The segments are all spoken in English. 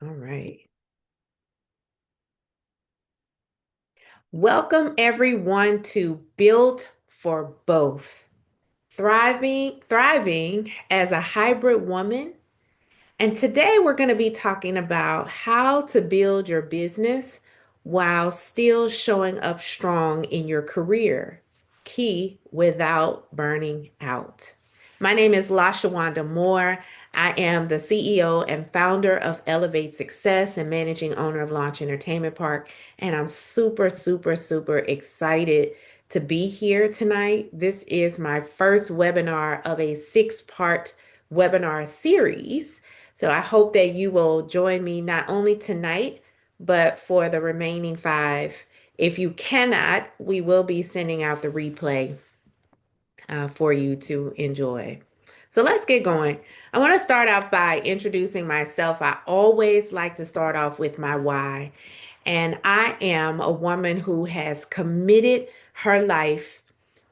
All right. Welcome everyone to Built for Both. Thriving as a hybrid woman. And today we're going to be talking about how to build your business while still showing up strong in your career. Key without burning out. My name is LaShawanda Moore. I am the CEO and founder of Elevate Success and managing owner of Launch Entertainment Park. And I'm super, super, super excited to be here tonight. This is my first webinar of a six-part webinar series. So I hope that you will join me not only tonight, but for the remaining five. If you cannot, we will be sending out the replay for you to enjoy. So let's get going. I want to start off by introducing myself. I always like to start off with my why. And I am a woman who has committed her life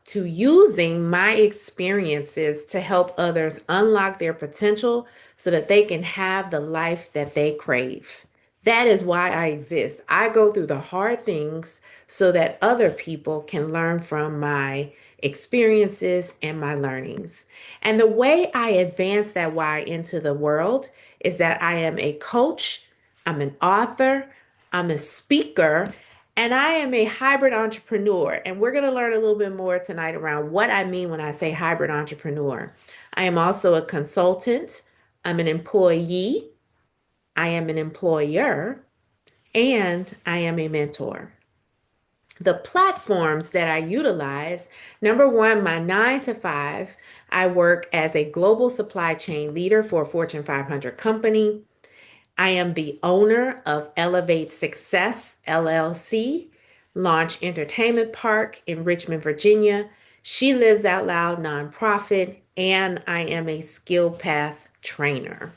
to using my experiences to help others unlock their potential so that they can have the life that they crave. That is why I exist. I go through the hard things so that other people can learn from my experiences and my learnings. And the way I advance that why into the world is that I am a coach, I'm an author, I'm a speaker, and I am a hybrid entrepreneur. And we're going to learn a little bit more tonight around what I mean when I say hybrid entrepreneur. I am also a consultant, I'm an employee, I am an employer, and I am a mentor. The platforms that I utilize, number one, my 9 to 5, I work as a global supply chain leader for a Fortune 500 company. I am the owner of Elevate Success LLC, Launch Entertainment Park in Richmond, Virginia. She Lives Out Loud nonprofit, and I am a skill path trainer.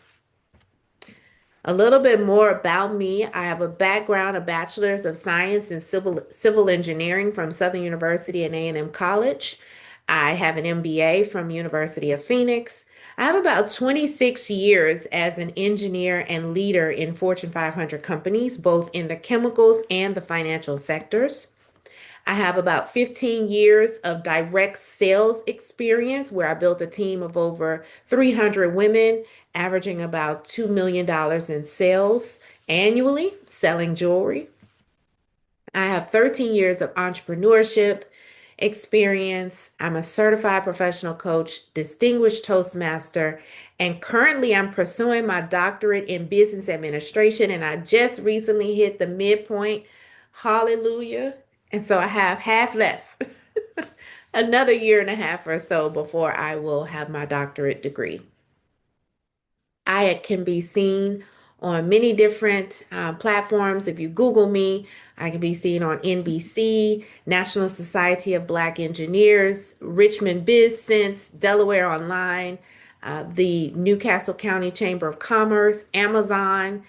A little bit more about me. I have a background, a bachelor's of science in civil engineering from Southern University and A&M College. I have an MBA from University of Phoenix. I have about 26 years as an engineer and leader in Fortune 500 companies, both in the chemicals and the financial sectors. I have about 15 years of direct sales experience where I built a team of over 300 women, averaging about $2 million in sales annually, selling jewelry. I have 13 years of entrepreneurship experience. I'm a certified professional coach, distinguished Toastmaster, and currently I'm pursuing my doctorate in business administration. And I just recently hit the midpoint. Hallelujah. And so I have half left, another year and a half or so before I will have my doctorate degree. I can be seen on many different platforms. If you Google me, I can be seen on NBC, National Society of Black Engineers, Richmond Biz Sense, Delaware Online, the Newcastle County Chamber of Commerce, Amazon,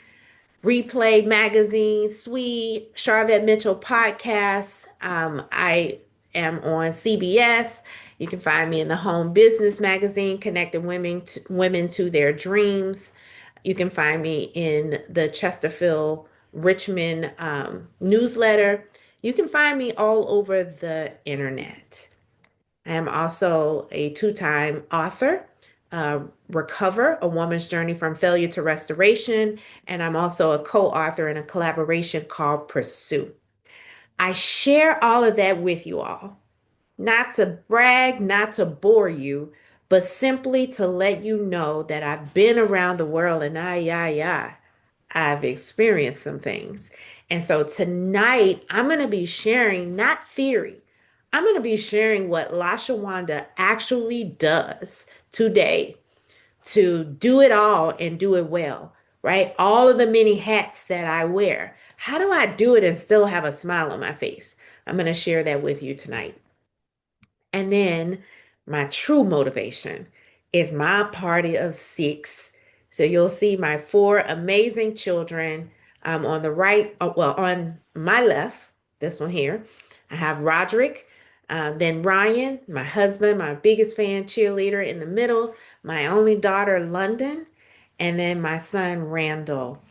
Replay Magazine, Sweet, Charvette Mitchell Podcasts. I am on CBS. You can find me in the Home Business Magazine, connecting women to their dreams. You can find me in the Chesterfield Richmond newsletter. You can find me all over the internet. I am also a two-time author, Recover, A Woman's Journey from Failure to Restoration, and I'm also a co-author in a collaboration called Pursue. I share all of that with you all, not to brag, not to bore you, but simply to let you know that I've been around the world and I've experienced some things. And so tonight, I'm going to be sharing not theory. I'm going to be sharing what LaShawanda actually does today to do it all and do it well, right? All of the many hats that I wear. How do I do it and still have a smile on my face? I'm going to share that with you tonight. And then my true motivation is my party of six. So you'll see my four amazing children on the right, well, on my left, this one here. I have Roderick, then Ryan, my husband, my biggest fan cheerleader in the middle, my only daughter, London, and then my son, Randall.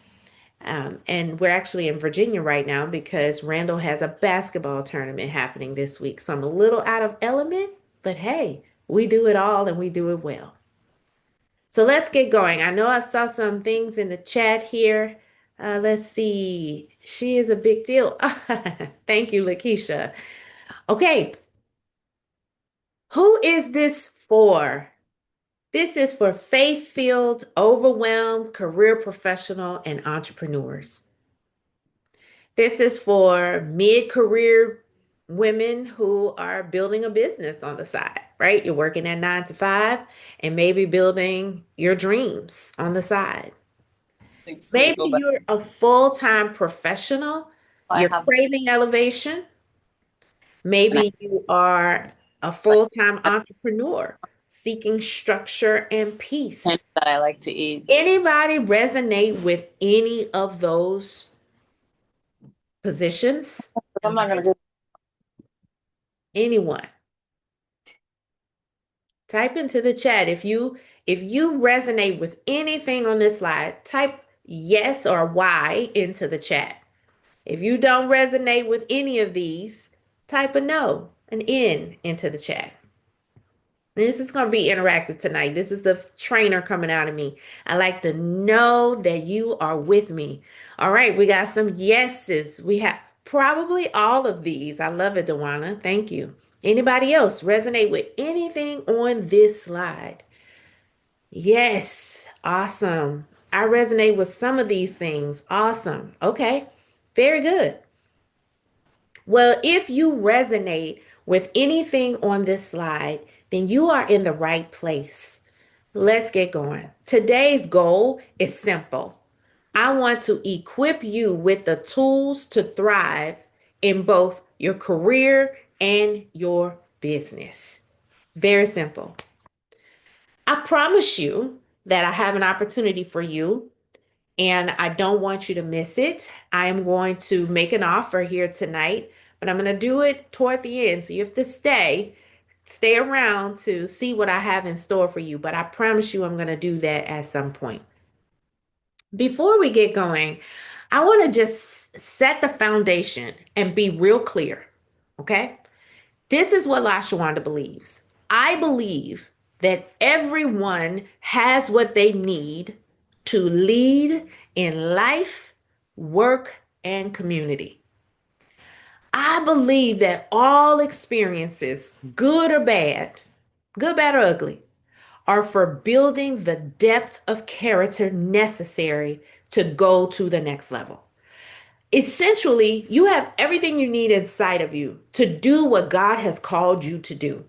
And we're actually in Virginia right now because Randall has a basketball tournament happening this week. So I'm a little out of element, but hey, we do it all and we do it well. So let's get going. I know I saw some things in the chat here. Let's see. She is a big deal. Thank you, Lakeisha. Okay, who is this for? This is for faith-filled, overwhelmed career professional and entrepreneurs. This is for mid-career women who are building a business on the side, right? You're working at 9 to 5 and maybe building your dreams on the side. Like, so you Maybe go back. you're a full-time professional, I you're have craving elevation. and I Maybe you are a like full-time entrepreneur seeking structure and things peace. that I like to eat. Anybody resonate with any of those positions But I'm in not gonna life? go. Anyone? Type into the chat if you resonate with anything on this slide, type yes or Y into the chat. If you don't resonate with any of these, type a no, an N into the chat. This is going to be interactive tonight. This is the trainer coming out of me. I like to know that you are with me. All right, we got some yeses. We have probably all of these. I love it, Dewana. Thank you. Anybody else resonate with anything on this slide? Yes, awesome. I resonate with some of these things. Awesome. Okay, very good. Well, if you resonate with anything on this slide, then you are in the right place. Let's get going. Today's goal is simple. I want to equip you with the tools to thrive in both your career and your business. Very simple. I promise you that I have an opportunity for you and I don't want you to miss it. I am going to make an offer here tonight, but I'm going to do it toward the end. So you have to stay around to see what I have in store for you, but I promise you I'm going to do that at some point. Before we get going, I want to just set the foundation and be real clear, okay? This is what LaShawanda believes. I believe that everyone has what they need to lead in life, work, and community. I believe that all experiences, good, bad, or ugly, are for building the depth of character necessary to go to the next level. Essentially, you have everything you need inside of you to do what God has called you to do.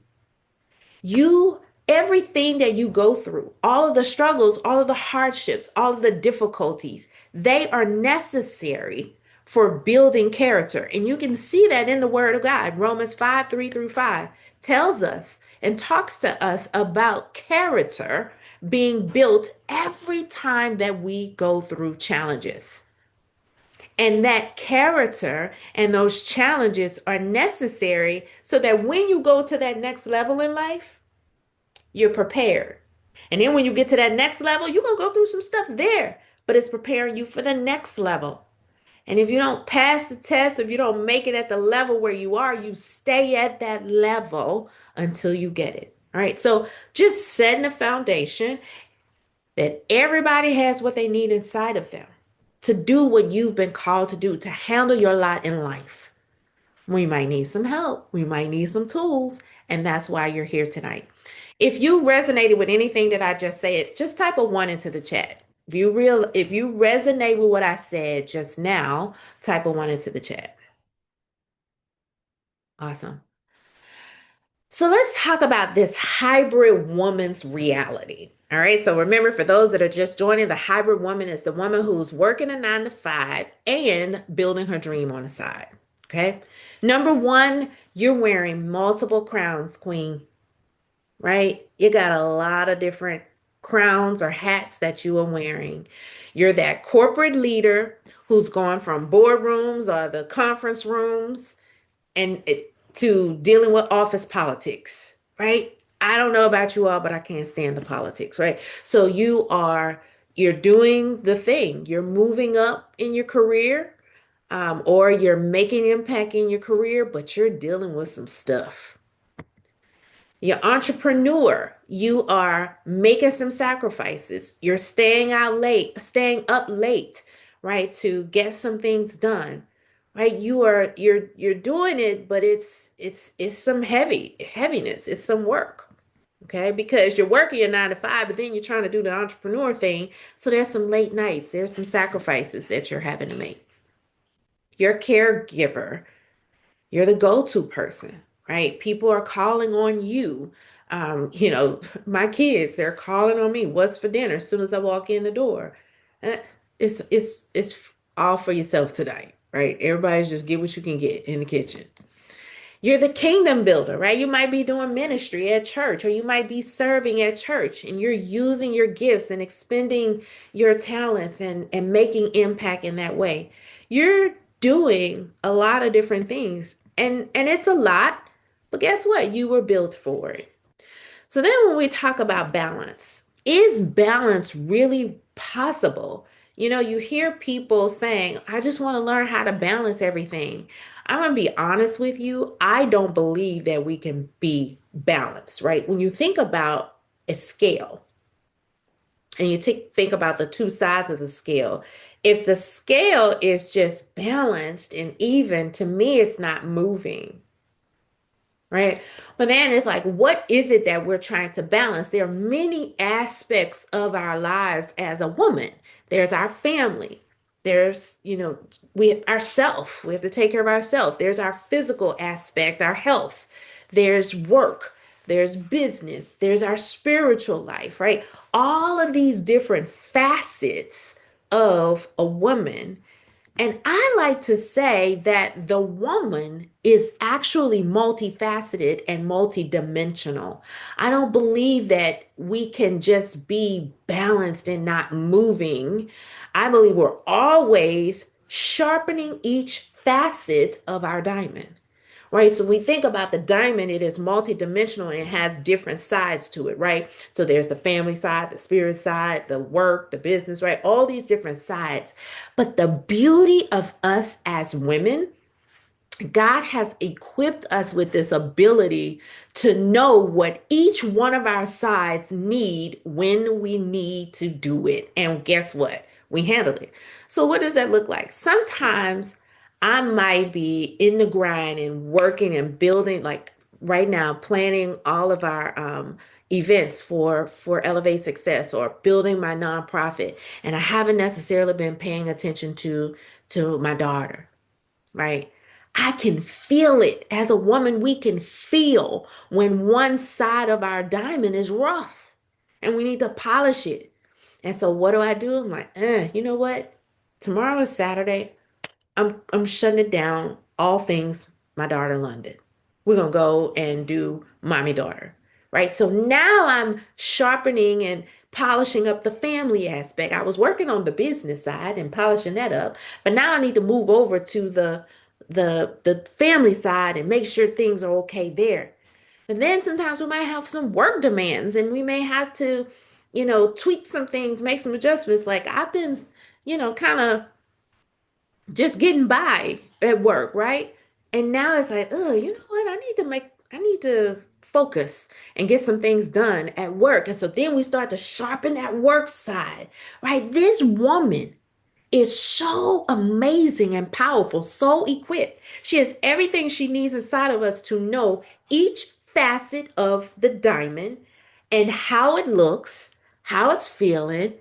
You, everything that you go through, all of the struggles, all of the hardships, all of the difficulties, they are necessary for building character. And you can see that in the Word of God. Romans 5 3 through 5 tells us and talks to us about character being built every time that we go through challenges. And that character and those challenges are necessary so that when you go to that next level in life, you're prepared. And then when you get to that next level, you're going to go through some stuff there, but it's preparing you for the next level. And if you don't pass the test, if you don't make it at the level where you are, you stay at that level until you get it. All right. So just setting a foundation that everybody has what they need inside of them to do what you've been called to do, to handle your lot in life. We might need some help. We might need some tools. And that's why you're here tonight. If you resonated with anything that I just said, just type a one into the chat. If you resonate with what I said just now, type a one into the chat. Awesome. So let's talk about this hybrid woman's reality. All right. So remember, for those that are just joining, the hybrid woman is the woman who's working a 9 to 5 and building her dream on the side. Okay. Number one, you're wearing multiple crowns, queen, right? You got a lot of different crowns or hats that you are wearing. You're that corporate leader who's going from boardrooms or the conference rooms to dealing with office politics, right? I don't know about you all, but I can't stand the politics, right? So you are you're doing the thing. You're moving up in your career, or you're making impact in your career, but you're dealing with some stuff. You're entrepreneur. You are making some sacrifices. You're staying up late, right, to get some things done. Right? You're doing it, but it's some heaviness. It's some work. Okay? Because you're working your 9 to 5, but then you're trying to do the entrepreneur thing. So there's some late nights. There's some sacrifices that you're having to make. You're a caregiver. You're the go-to person, right? People are calling on you. My kids, they're calling on me. What's for dinner? As soon as I walk in the door. Uh, it's all for yourself tonight, right? Everybody's just get what you can get in the kitchen. You're the kingdom builder, right? You might be doing ministry at church, or you might be serving at church, and you're using your gifts and expending your talents and making impact in that way. You're doing a lot of different things, and it's a lot, but guess what? You were built for it. So then when we talk about balance, is balance really possible? You hear people saying, I just want to learn how to balance everything. I'm going to be honest with you. I don't believe that we can be balanced, right? When you think about a scale and you think about the two sides of the scale, if the scale is just balanced and even, to me, it's not moving. Right. But then it's like, what is it that we're trying to balance? There are many aspects of our lives as a woman. There's our family. There's, we ourself. We have to take care of ourselves. There's our physical aspect, our health. There's work. There's business. There's our spiritual life, right? All of these different facets of a woman, and I like to say that the woman is actually multifaceted and multidimensional. I don't believe that we can just be balanced and not moving. I believe we're always sharpening each facet of our diamond. Right. So we think about the diamond, it is multidimensional and it has different sides to it, right? So there's the family side, the spirit side, the work, the business, right? All these different sides. But the beauty of us as women, God has equipped us with this ability to know what each one of our sides need when we need to do it. And guess what? We handle it. So what does that look like? Sometimes I might be in the grind and working and building, like right now, planning all of our events for Elevate Success, or building my nonprofit, and I haven't necessarily been paying attention to my daughter, right? I can feel it. As a woman, we can feel when one side of our diamond is rough and we need to polish it. And so what do? I'm like, you know what? Tomorrow is Saturday. I'm shutting it down. All things my daughter London. We're gonna go and do mommy daughter. Right. So now I'm sharpening and polishing up the family aspect. I was working on the business side and polishing that up, but now I need to move over to the family side and make sure things are okay there. And then sometimes we might have some work demands and we may have to, tweak some things, make some adjustments. Like I've been, kind of just getting by at work, right? And now it's like, oh, you know what? I need to focus and get some things done at work. And so then we start to sharpen that work side, right? This woman is so amazing and powerful, so equipped. She has everything she needs inside of us to know each facet of the diamond and how it looks, how it's feeling,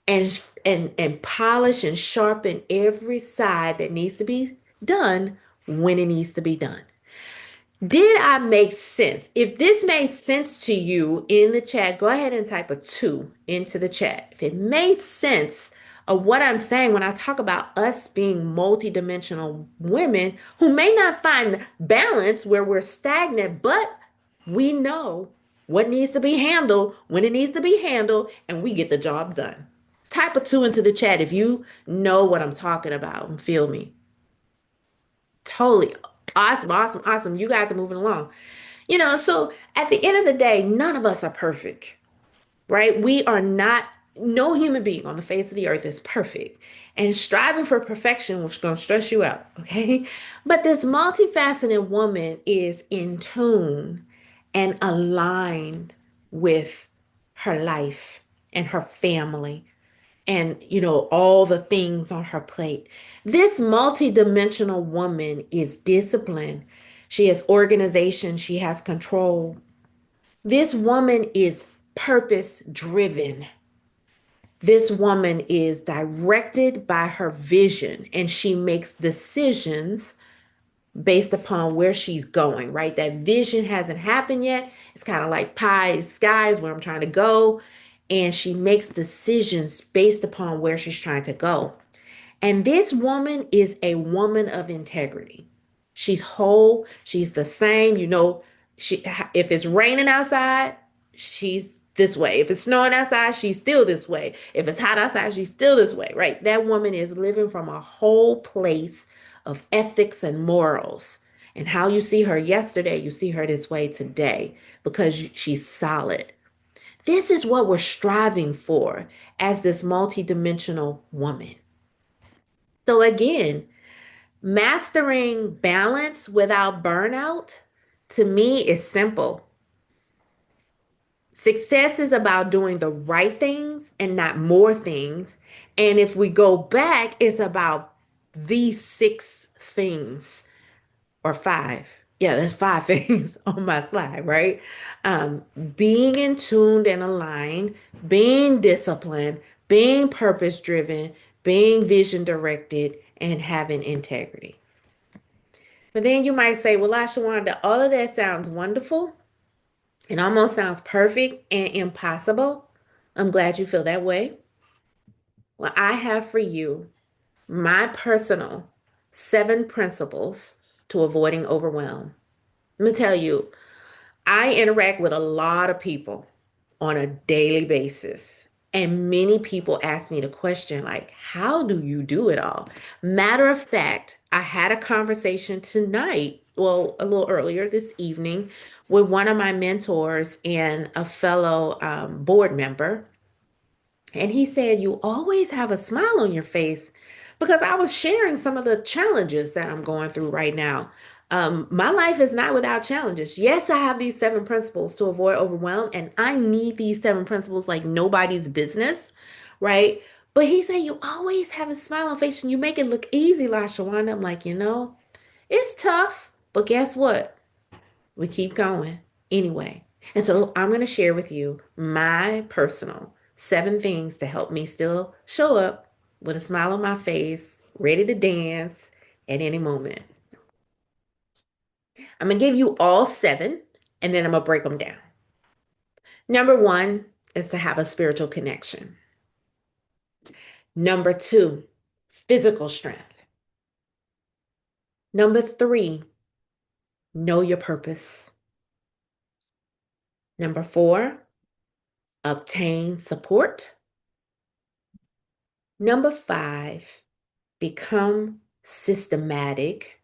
and polish and sharpen every side that needs to be done when it needs to be done. Did I make sense? If this made sense to you in the chat, go ahead and type a 2 into the chat. If it made sense of what I'm saying when I talk about us being multidimensional women who may not find balance where we're stagnant, but we know what needs to be handled when it needs to be handled, and we get the job done. Type a 2 into the chat if you know what I'm talking about and feel me. Totally. Awesome, awesome, awesome. You guys are moving along. So at the end of the day, none of us are perfect, right? We are not, no human being on the face of the earth is perfect. And striving for perfection was going to stress you out, okay? But this multifaceted woman is in tune and aligned with her life and her family and, all the things on her plate. This multidimensional woman is disciplined. She has organization, she has control. This woman is purpose driven. This woman is directed by her vision and she makes decisions based upon where she's going, right? That vision hasn't happened yet. It's kind of like pie in the skies where I'm trying to go. And she makes decisions based upon where she's trying to go. And this woman is a woman of integrity. She's whole. She's the same. She if it's raining outside, she's this way. If it's snowing outside, she's still this way. If it's hot outside, she's still this way, right? That woman is living from a whole place of ethics and morals. And how you see her yesterday, you see her this way today because she's solid. This is what we're striving for as this multidimensional woman. So again, mastering balance without burnout to me is simple. Success is about doing the right things and not more things. And if we go back, it's about these six things or five. Yeah, there's five things on my slide, right? Being in tuned and aligned, being disciplined, being purpose driven, being vision directed, and having integrity. But then you might say, well, LaShawanda, all of that sounds wonderful. It almost sounds perfect and impossible. I'm glad you feel that way. Well, I have for you my personal 7 principles to avoiding overwhelm. Let me tell you, I interact with a lot of people on a daily basis. And many people ask me the question, like, how do you do it all? Matter of fact, I had a conversation tonight, well, a little earlier this evening, with one of my mentors and a fellow board member. And he said, you always have a smile on your face because I was sharing some of the challenges that I'm going through right now. My life is not without challenges. Yes, I have these 7 principles to avoid overwhelm, and I need these 7 principles like nobody's business, right? But he said, you always have a smile on face and you make it look easy, LaShawanda. I'm like, it's tough, but guess what? We keep going anyway. And so I'm going to share with you my personal 7 things to help me still show up with a smile on my face, ready to dance at any moment. I'm going to give you all 7 and then I'm going to break them down. Number 1 is to have a spiritual connection. Number 2, physical strength. Number 3, know your purpose. Number 4, obtain support. Number 5, become systematic.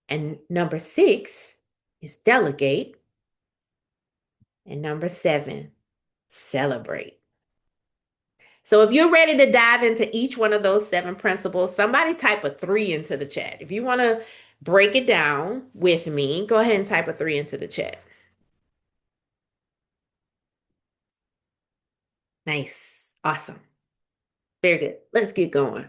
And number 6 is delegate. And number 7, celebrate. So if you're ready to dive into each one of those 7 principles, somebody type a 3 into the chat. If you want to break it down with me, go ahead and type a 3 into the chat. Nice. Awesome. Very good. Let's get going.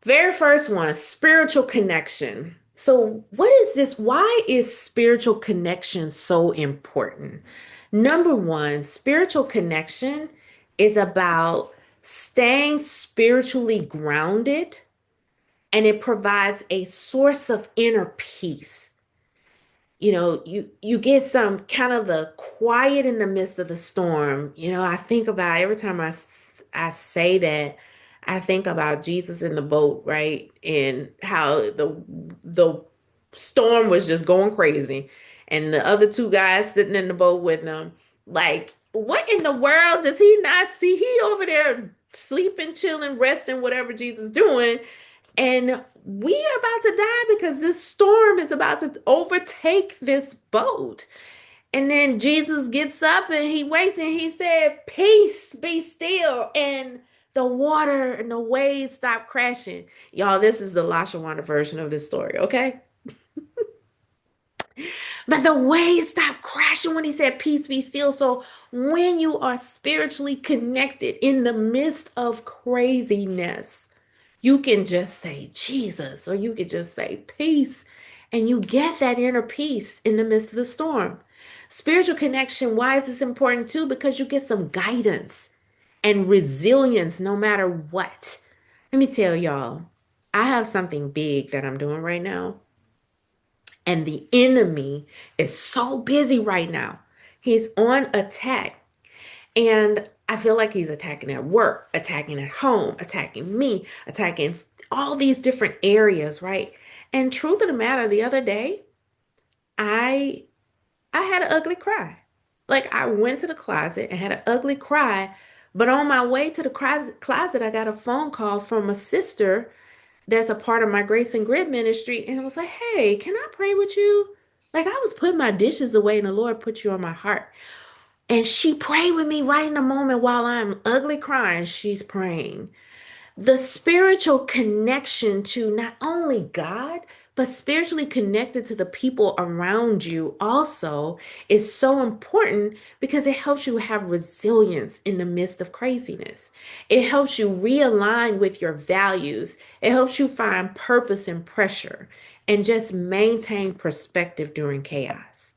Very first one, spiritual connection. So, what is this? Why is spiritual connection so important? Number one, spiritual connection is about staying spiritually grounded and it provides a source of inner peace. You get some kind of the quiet in the midst of the storm. I think about every time I say that, I think about Jesus in the boat, right? And how the storm was just going crazy, and the other 2 guys sitting in the boat with him, like, what in the world does he not see? He over there sleeping, chilling, resting, whatever Jesus doing, and we are about to die because this storm is about to overtake this boat. And then Jesus gets up and he wakes and he said, "Peace, be still." And the water and the waves stop crashing. Y'all, this is the LaShawanda version of this story, okay? But the waves stopped crashing when he said, "Peace be still." So when you are spiritually connected in the midst of craziness, you can just say Jesus, or you can just say peace, and you get that inner peace in the midst of the storm. Spiritual connection, why is this important too? Because you get some guidance and resilience no matter what. Let me tell y'all, I have something big that I'm doing right now. And the enemy is so busy right now. He's on attack. And I feel like he's attacking at work, attacking at home, attacking me, attacking all these different areas, right? And truth of the matter, the other day, I I had an ugly cry. Like I went to the closet and had an ugly cry, but on my way to the closet, I got a phone call from a sister that's a part of my Grace and Grit ministry. And it was like, "Hey, can I pray with you?" Like I was putting my dishes away and the Lord put you on my heart. And she prayed with me right in the moment while I'm ugly crying. She's praying. The spiritual connection to not only God, but spiritually connected to the people around you also is so important because it helps you have resilience in the midst of craziness. It helps you realign with your values. It helps you find purpose in pressure and just maintain perspective during chaos.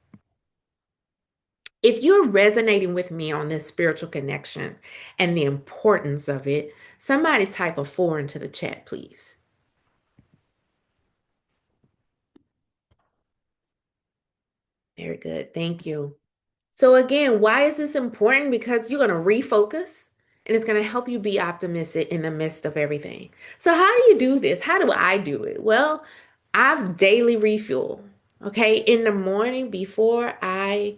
If you're resonating with me on this spiritual connection and the importance of it, somebody type a 4 into the chat, please. Very good. Thank you. So, again, why is this important? Because you're going to refocus and it's going to help you be optimistic in the midst of everything. So, how do you do this? How do I do it? Well, I've daily refuel. Okay. In the morning before I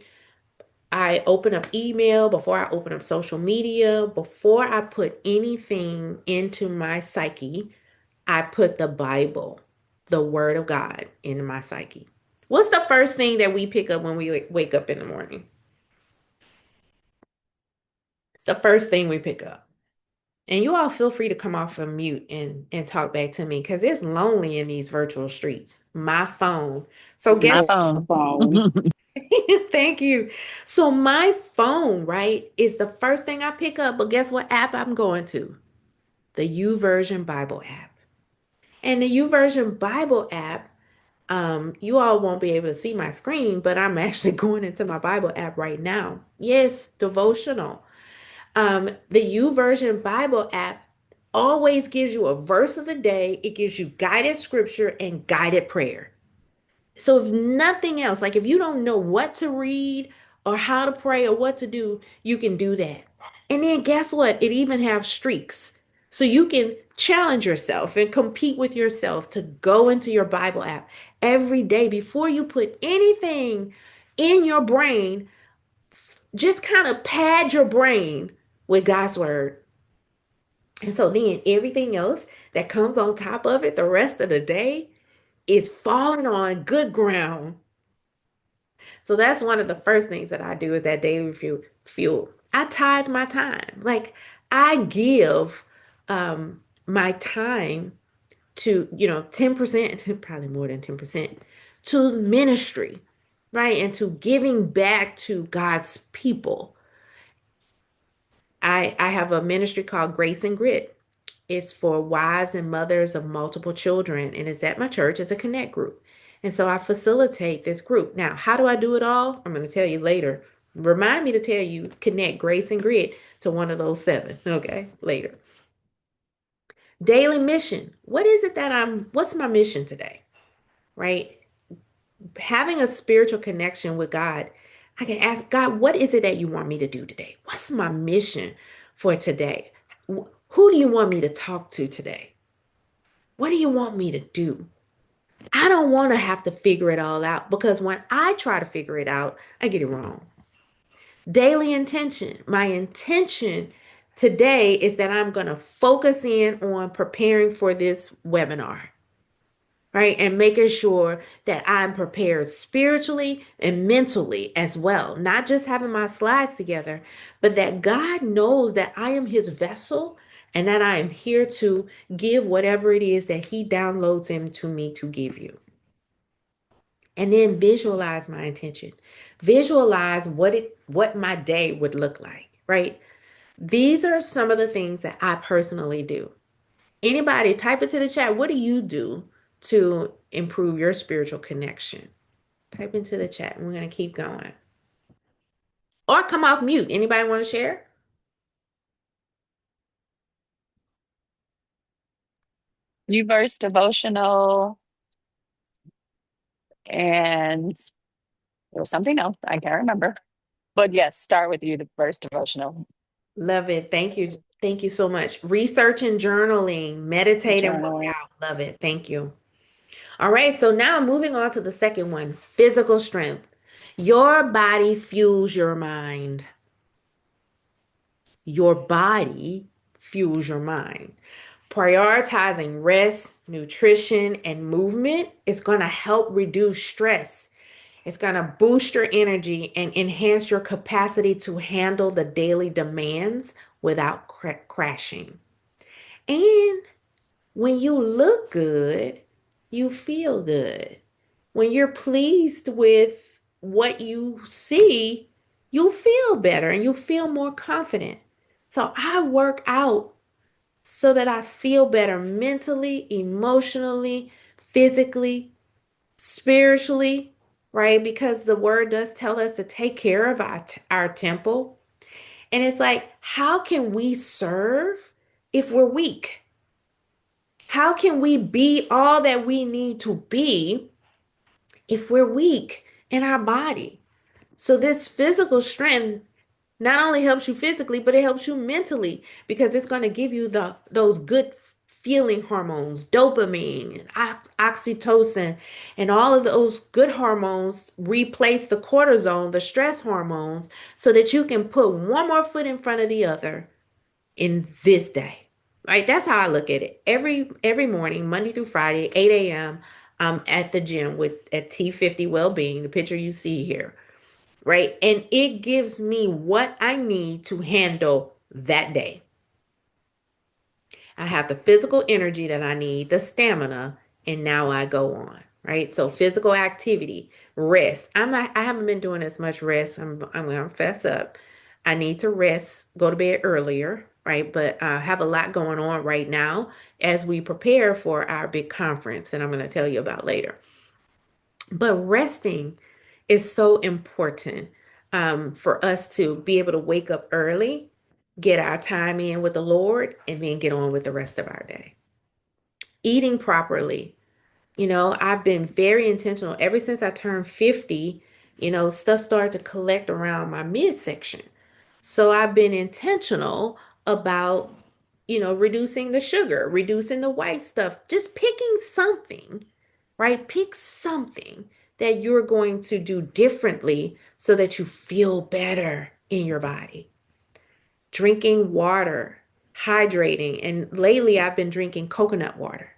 open up email, before I open up social media, before I put anything into my psyche, I put the Bible, the Word of God, into my psyche. What's the first thing that we pick up when we wake up in the morning? It's the first thing we pick up. And you all feel free to come off of mute and talk back to me because it's lonely in these virtual streets. My phone. So My guess phone. Thank you. So my phone, right, is the first thing I pick up, but guess what app I'm going to? The YouVersion Bible app. And the YouVersion Bible app, you all won't be able to see my screen, but I'm actually going into my Bible app right now. Yes, devotional. The YouVersion Bible app always gives you a verse of the day. It gives you guided scripture and guided prayer. So if nothing else, like if you don't know what to read or how to pray or what to do, you can do that. And then guess what? It even has streaks. So you can challenge yourself and compete with yourself to go into your Bible app every day before you put anything in your brain. Just kind of pad your brain with God's word. And so then everything else that comes on top of it the rest of the day is falling on good ground. So that's one of the first things that I do is that daily fuel. I tithe my time. Like I give my time to, 10%, probably more than 10%, to ministry, right? And to giving back to God's people. I have a ministry called Grace and Grit. It's for wives and mothers of multiple children, and it's at my church. It's a connect group. And so I facilitate this group. Now, how do I do it all? I'm going to tell you later. Remind me to tell you, connect Grace and Grit to one of those seven. Okay, later. Daily mission. What's my mission today? Right? Having a spiritual connection with God, I can ask God, what is it that you want me to do today? What's my mission for today? Who do you want me to talk to today? What do you want me to do? I don't want to have to figure it all out because when I try to figure it out, I get it wrong. Daily intention. My intention today is that I'm going to focus in on preparing for this webinar. right? And making sure that I'm prepared spiritually and mentally as well. Not just having my slides together, but that God knows that I am his vessel and that I am here to give whatever it is that he downloads into me to give you. And then visualize my intention. Visualize what my day would look like, right? These are some of the things that I personally do. Anybody type into the chat, what do you do to improve your spiritual connection? Type into the chat and we're going to keep going. Or come off mute. Anybody want to share? Reverse devotional, and there was something else I can't remember. But yes, start with you, the first devotional. Love it. Thank you. Thank you so much. Research and journaling, meditate and work Journaling. out. Love it. Thank you. All right. So now moving on to the second one, physical strength. Your body fuels your mind. Your body fuels your mind. Prioritizing rest, nutrition, and movement is going to help reduce stress. It's going to boost your energy and enhance your capacity to handle the daily demands without crashing. And when you look good, you feel good. When you're pleased with what you see, you feel better and you feel more confident. So I work out so that I feel better mentally, emotionally, physically, spiritually, right? Because the word does tell us to take care of our temple. And it's like, how can we serve if we're weak? How can we be all that we need to be if we're weak in our body? So this physical strength not only helps you physically, but it helps you mentally because it's going to give you those good feeling hormones, dopamine and oxytocin, and all of those good hormones replace the cortisone, the stress hormones, so that you can put one more foot in front of the other in this day. Right? That's how I look at it. Every morning, Monday through Friday, 8 a.m., I'm at the gym with at T50 Wellbeing, the picture you see here, right? And it gives me what I need to handle that day. I have the physical energy that I need, the stamina, and now I go on, right? So physical activity, rest. I haven't been doing as much rest. I'm gonna fess up. I need to rest, go to bed earlier, right? But I have a lot going on right now as we prepare for our big conference, and I'm gonna tell you about later. But resting is so important for us to be able to wake up early, get our time in with the Lord, and then get on with the rest of our day. Eating properly. I've been very intentional ever since I turned 50. Stuff started to collect around my midsection. So I've been intentional about, reducing the sugar, reducing the white stuff, just picking something, right? Pick something that you're going to do differently so that you feel better in your body. Drinking water, hydrating. And lately I've been drinking coconut water,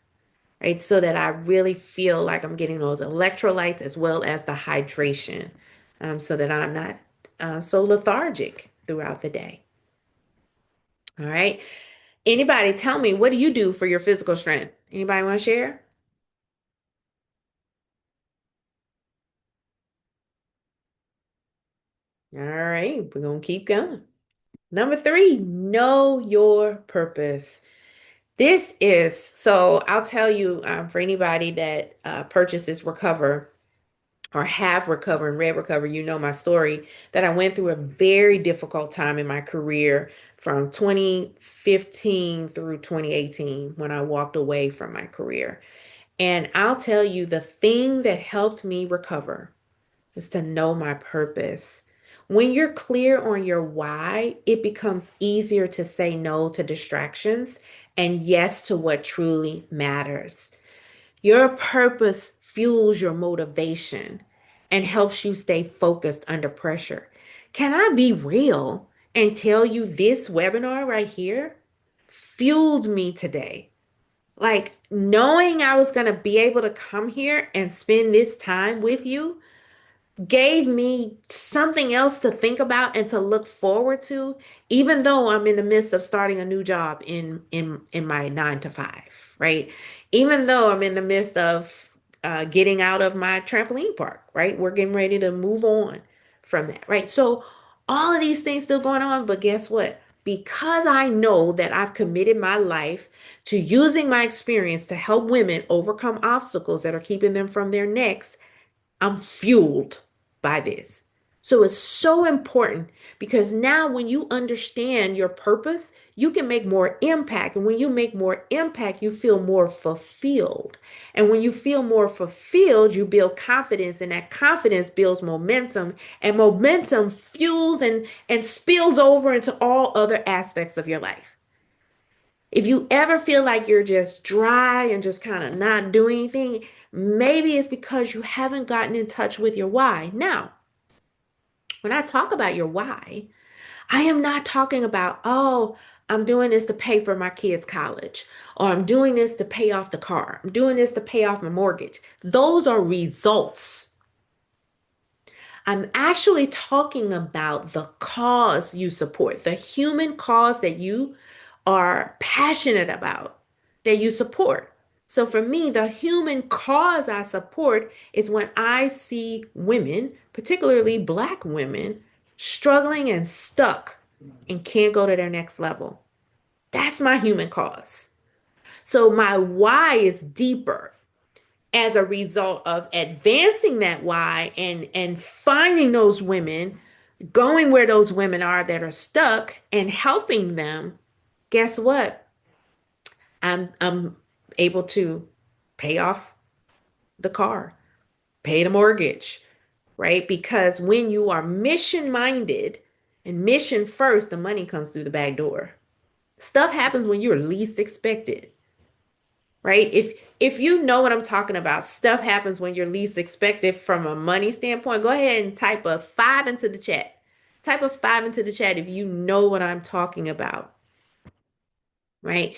right? So that I really feel like I'm getting those electrolytes as well as the hydration, so that I'm not so lethargic throughout the day. All right. Anybody tell me, what do you do for your physical strength? Anybody want to share? All right, we're going to keep going. Number three, know your purpose. So I'll tell you, for anybody that purchases Recover or have recovered and read Recover, you know my story that I went through a very difficult time in my career from 2015 through 2018 when I walked away from my career. And I'll tell you, the thing that helped me recover is to know my purpose. When you're clear on your why, it becomes easier to say no to distractions and yes to what truly matters. Your purpose fuels your motivation and helps you stay focused under pressure. Can I be real and tell you this webinar right here fueled me today? Like knowing I was going to be able to come here and spend this time with you gave me something else to think about and to look forward to, even though I'm in the midst of starting a new job in my 9 to 5, right? Even though I'm in the midst of getting out of my trampoline park, right? We're getting ready to move on from that, right? So all of these things still going on, but guess what? Because I know that I've committed my life to using my experience to help women overcome obstacles that are keeping them from their next, I'm fueled by this. So it's so important because now when you understand your purpose, you can make more impact. And when you make more impact, you feel more fulfilled. And when you feel more fulfilled, you build confidence, and that confidence builds momentum, and momentum fuels and spills over into all other aspects of your life. If you ever feel like you're just dry and just kind of not doing anything, maybe it's because you haven't gotten in touch with your why. Now, when I talk about your why, I am not talking about, oh, I'm doing this to pay for my kids' college, or I'm doing this to pay off the car, I'm doing this to pay off my mortgage. Those are results. I'm actually talking about the cause you support, the human cause that you are passionate about, that you support. So for me, the human cause I support is when I see women, particularly Black women, struggling and stuck and can't go to their next level. That's my human cause. So my why is deeper as a result of advancing that why and finding those women, going where those women are that are stuck and helping them. Guess what? I'm able to pay off the car, pay the mortgage, right? Because when you are mission minded and mission first, the money comes through the back door. Stuff happens when you're least expected, right? If you know what I'm talking about, stuff happens when you're least expected from a money standpoint. Go ahead and type a 5 into the chat. Type a 5 into the chat if you know what I'm talking about, right?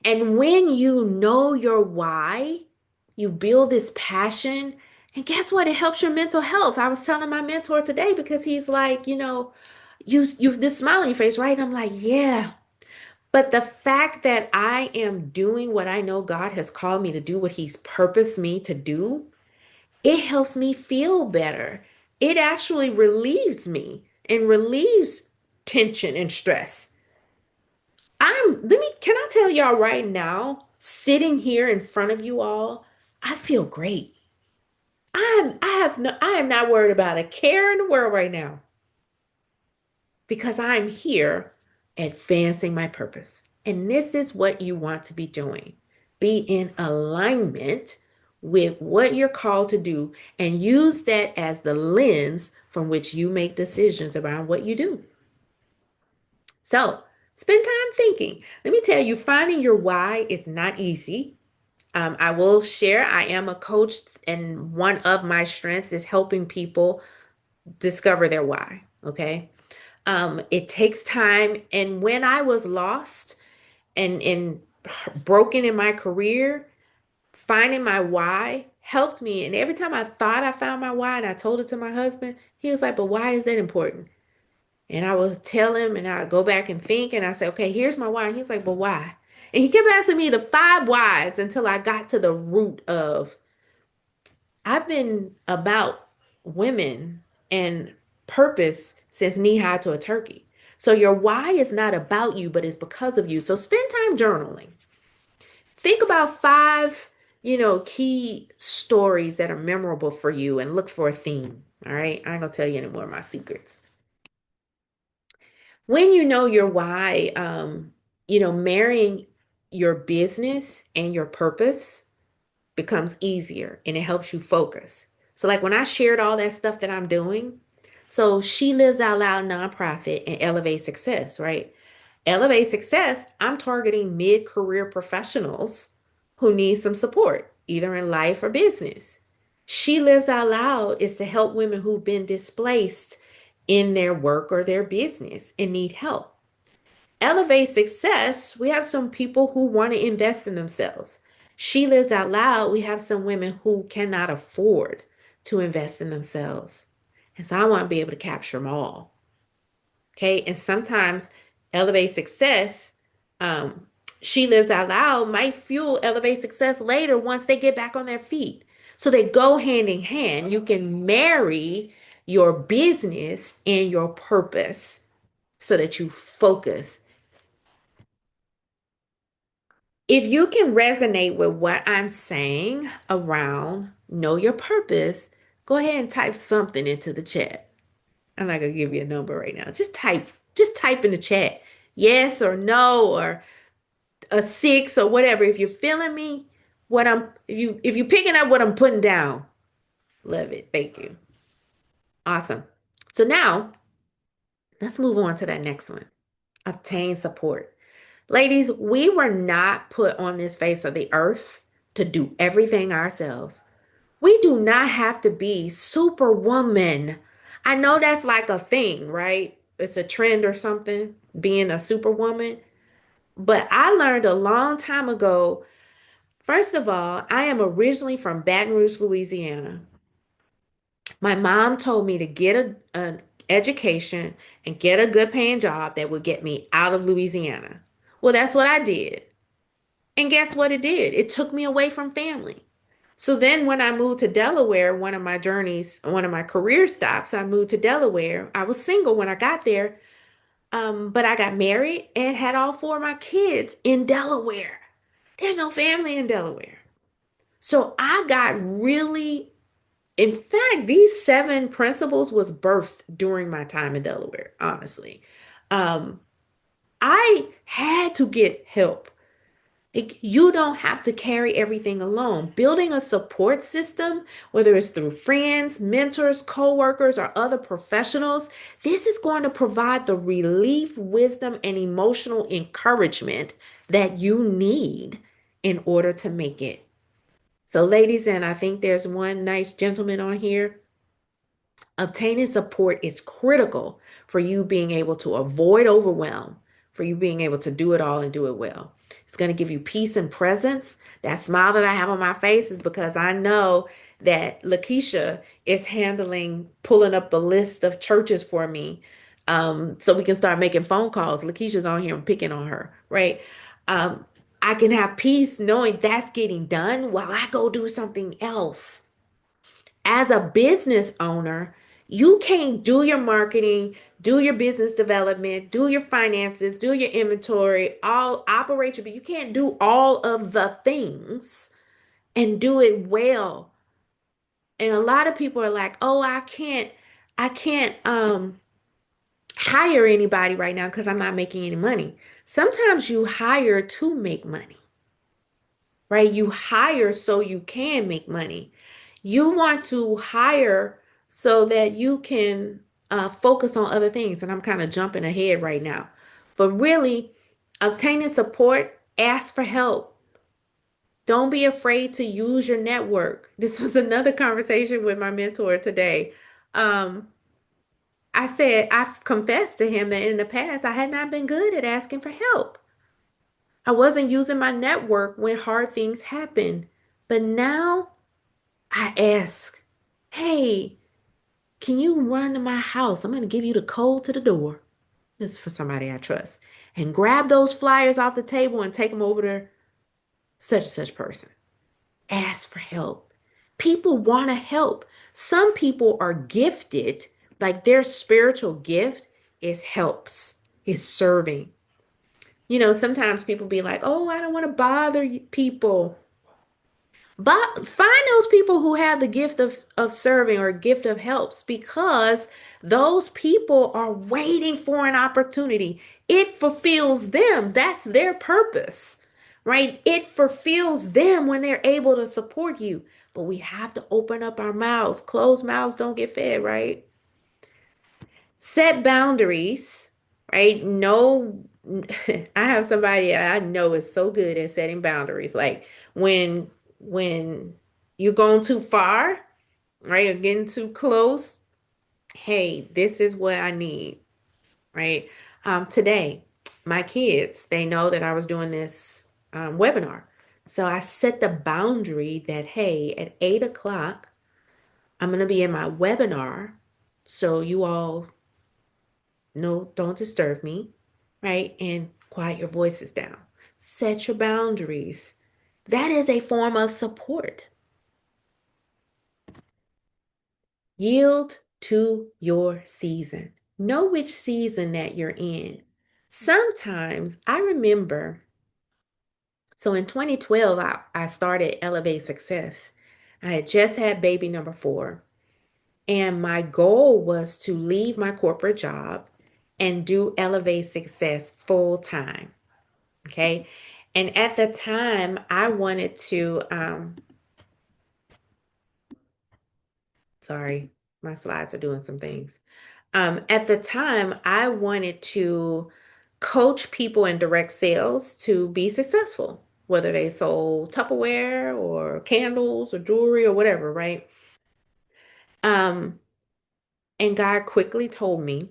And when you know your why, you build this passion. And guess what? It helps your mental health. I was telling my mentor today because he's like, you this smile on your face, right? And I'm like, yeah. But the fact that I am doing what I know God has called me to do, what He's purposed me to do, it helps me feel better. It actually relieves me and relieves tension and stress. Can I tell y'all right now, sitting here in front of you all, I feel great. I am not worried about a care in the world right now because I'm here advancing my purpose. And this is what you want to be doing. Be in alignment with what you're called to do and use that as the lens from which you make decisions around what you do. So, spend time thinking. Let me tell you, finding your why is not easy. I will share, I am a coach, and one of my strengths is helping people discover their why. Okay. It takes time. And when I was lost and broken in my career, finding my why helped me. And every time I thought I found my why and I told it to my husband, he was like, but why is that important? And I would tell him and I'd go back and think and I say, okay, here's my why. And he's like, but why? And he kept asking me the 5 whys until I got to the root of I've been about women and purpose since knee high to a turkey. So your why is not about you, but it's because of you. So spend time journaling. Think about 5, key stories that are memorable for you and look for a theme. All right. I ain't gonna tell you any more of my secrets. When you know your why, marrying your business and your purpose becomes easier and it helps you focus. So, like when I shared all that stuff that I'm doing, so She Lives Out Loud nonprofit and Elevate Success, right? Elevate Success, I'm targeting mid-career professionals who need some support, either in life or business. She Lives Out Loud is to help women who've been displaced in their work or their business and need help. Elevate success, we have some people who want to invest in themselves. She lives out loud. We have some women who cannot afford to invest in themselves. And so I want to be able to capture them all. Okay. And sometimes elevate success, um, she lives out loud might fuel elevate success later once they get back on their feet. So they go hand in hand. You can marry your business and your purpose so that you focus. If you can resonate with what I'm saying around know your purpose, go ahead and type something into the chat. I'm not gonna give you a number right now. Just type in the chat, yes or no, or a six or whatever. If you're feeling me, if you picking up what I'm putting down, love it. Thank you. Awesome. So now let's move on to that next one. Obtain support. Ladies, we were not put on this face of the earth to do everything ourselves. We do not have to be superwoman. I know that's like a thing, right? It's a trend or something, being a superwoman. But I learned a long time ago. First of all, I am originally from Baton Rouge, Louisiana. My mom told me to get an education and get a good paying job that would get me out of Louisiana. Well, that's what I did. And guess what it did? It took me away from family. So then when I moved to Delaware, one of my journeys, one of my career stops, I moved to Delaware. I was single when I got there, but I got married and had all four of my kids in Delaware. There's no family in Delaware. So I got really, in fact, these seven principles was birthed during my time in Delaware, honestly. Um, I had to get help. You don't have to carry everything alone. Building a support system, whether it's through friends, mentors, coworkers, or other professionals, this is going to provide the relief, wisdom, and emotional encouragement that you need in order to make it. So, ladies, and I think there's one nice gentleman on here. Obtaining support is critical for you being able to avoid overwhelm, for you being able to do it all and do it well. It's going to give you peace and presence. That smile that I have on my face is because I know that Lakeisha is handling pulling up the list of churches for me, so we can start making phone calls. Lakeisha's on here and picking on her, right? Um, I can have peace knowing that's getting done while I go do something else. As a business owner, you can't do your marketing, do your business development, do your finances, do your inventory, all operate your, but you can't do all of the things and do it well. And a lot of people are like, "Oh, I can't hire anybody right now because I'm not making any money." Sometimes you hire to make money, right? You hire so you can make money. You want to hire so that you can focus on other things. And I'm kind of jumping ahead right now. But really, obtaining support, ask for help. Don't be afraid to use your network. This was another conversation with my mentor today. Um, I said, I've confessed to him that in the past, I had not been good at asking for help. I wasn't using my network when hard things happen. But now I ask, hey, can you run to my house? I'm going to give you the code to the door. This is for somebody I trust. And grab those flyers off the table and take them over to such and such person. Ask for help. People want to help. Some people are gifted, like their spiritual gift is helps, is serving. Sometimes people be like, oh, I don't want to bother people. But find those people who have the gift of serving or gift of helps because those people are waiting for an opportunity. It fulfills them. That's their purpose, right? It fulfills them when they're able to support you. But we have to open up our mouths. Closed mouths don't get fed, right? Set boundaries, right? No, I have somebody I know is so good at setting boundaries. Like when you're going too far, right? Or getting too close, hey, this is what I need, right? Today. my kids, they know that I was doing this webinar. So I set the boundary that, hey, at 8 o'clock, I'm going to be in my webinar. So you all know, don't disturb me, right? And quiet your voices down. Set your boundaries. That is a form of support. Yield to your season. Know which season that you're in. Sometimes I remember, so in 2012, I started Elevate Success. I had just had baby number four, and my goal was to leave my corporate job and do Elevate Success full time. Okay. And at the time, I wanted to, sorry, my slides are doing some things. At the time, I wanted to coach people in direct sales to be successful, whether they sold Tupperware or candles or jewelry or whatever, right? Um, and God quickly told me,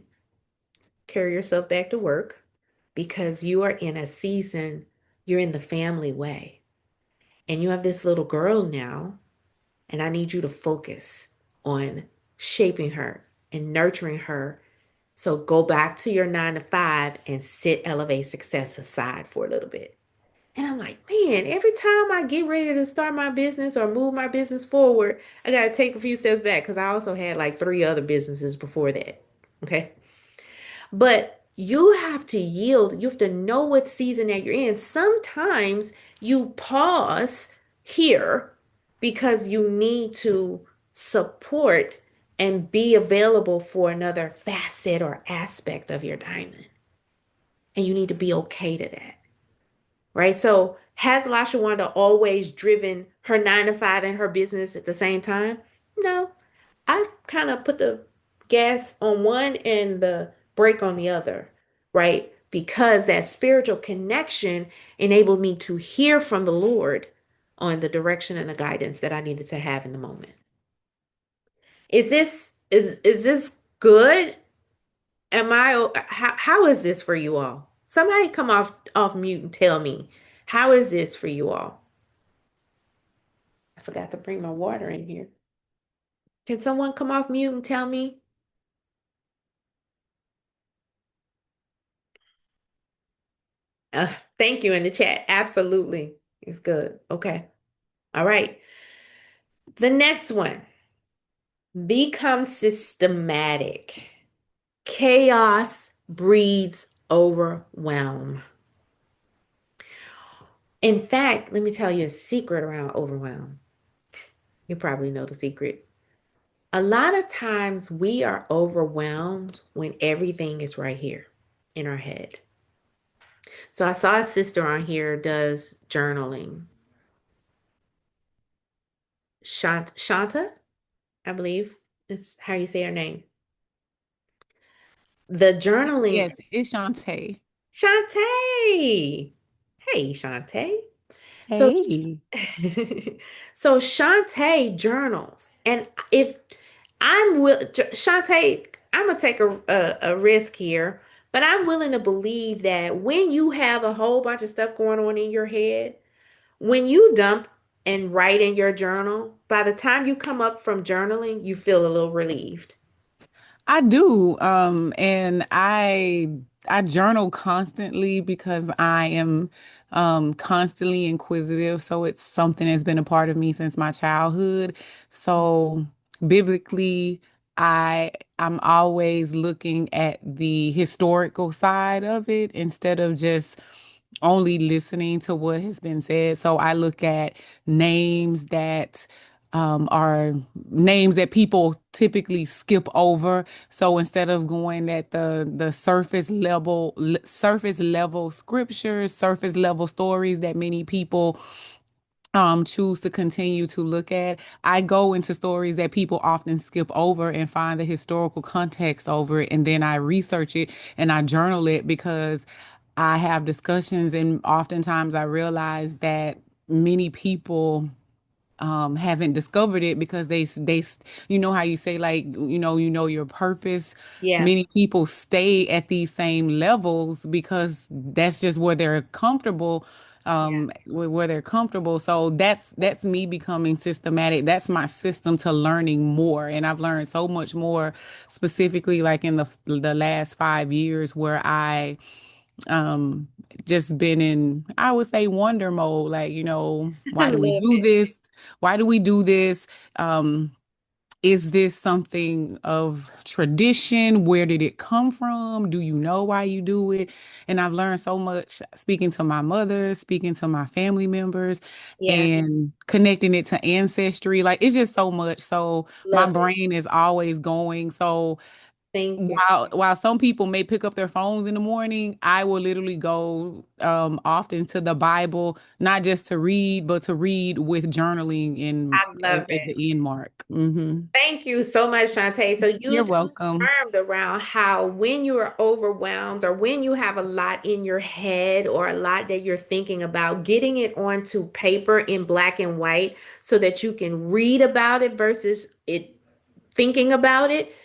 carry yourself back to work because you are in a season, you're in the family way. And you have this little girl now, and I need you to focus on shaping her and nurturing her. So go back to your 9 to 5 and sit Elevate Success aside for a little bit. And I'm like, man, every time I get ready to start my business or move my business forward, I got to take a few steps back because I also had like three other businesses before that. Okay. But you have to yield. You have to know what season that you're in. Sometimes you pause here because you need to support and be available for another facet or aspect of your diamond. And you need to be okay to that, right? So has LaShawanda always driven her 9 to 5 and her business at the same time? No, I've kind of put the gas on one and the brake on the other, right? Because that spiritual connection enabled me to hear from the Lord on the direction and the guidance that I needed to have in the moment. Is this good? Am I how is this for you all? Somebody come off mute and tell me, how is this for you all? I forgot to bring my water in here. Can someone come off mute and tell me? Uh, thank you in the chat. Absolutely. It's good. Okay. All right. The next one, become systematic. Chaos breeds overwhelm. In fact, let me tell you a secret around overwhelm. You probably know the secret. A lot of times we are overwhelmed when everything is right here in our head. So I saw a sister on here does journaling. Shanta, I believe is how you say her name. The journaling, Yes, it's Shantae. Shantae. Hey, Shantae. So, Hey. so Shantae journals, and if I'm will Shantae, I'm gonna take a risk here, but I'm willing to believe that when you have a whole bunch of stuff going on in your head, when you dump and write in your journal, by the time you come up from journaling, you feel a little relieved. I do. And I journal constantly because I am constantly inquisitive. So it's something that's been a part of me since my childhood. So biblically, I'm always looking at the historical side of it instead of just only listening to what has been said. So I look at names that are names that people typically skip over. So instead of going at the surface level scriptures, surface level stories that many people choose to continue to look at, I go into stories that people often skip over and find the historical context over it, and then I research it and I journal it because I have discussions, and oftentimes I realize that many people haven't discovered it because you know how you say like you know your purpose. Yeah. Many people stay at these same levels because that's just where they're comfortable, Yeah. where they're comfortable. So that's me becoming systematic. That's my system to learning more, and I've learned so much more, specifically like in the last 5 years where I um just been in, I would say, wonder mode. Like, I why do we love do it. this? Why do we do this? um is this something of tradition? Where did it come from? Do you know why you do it? And I've learned so much speaking to my mother, speaking to my family members, Yeah. and connecting it to ancestry. Like, it's just so much. So my Love it. brain is always going. So Thank you. while some people may pick up their phones in the morning, I will literally go often to the Bible, not just to read, but to read with journaling in I love as it. the end mark. Thank you so much, Shantae. So you You're just welcome. confirmed around how when you are overwhelmed or when you have a lot in your head or a lot that you're thinking about, getting it onto paper in black and white so that you can read about it versus it thinking about it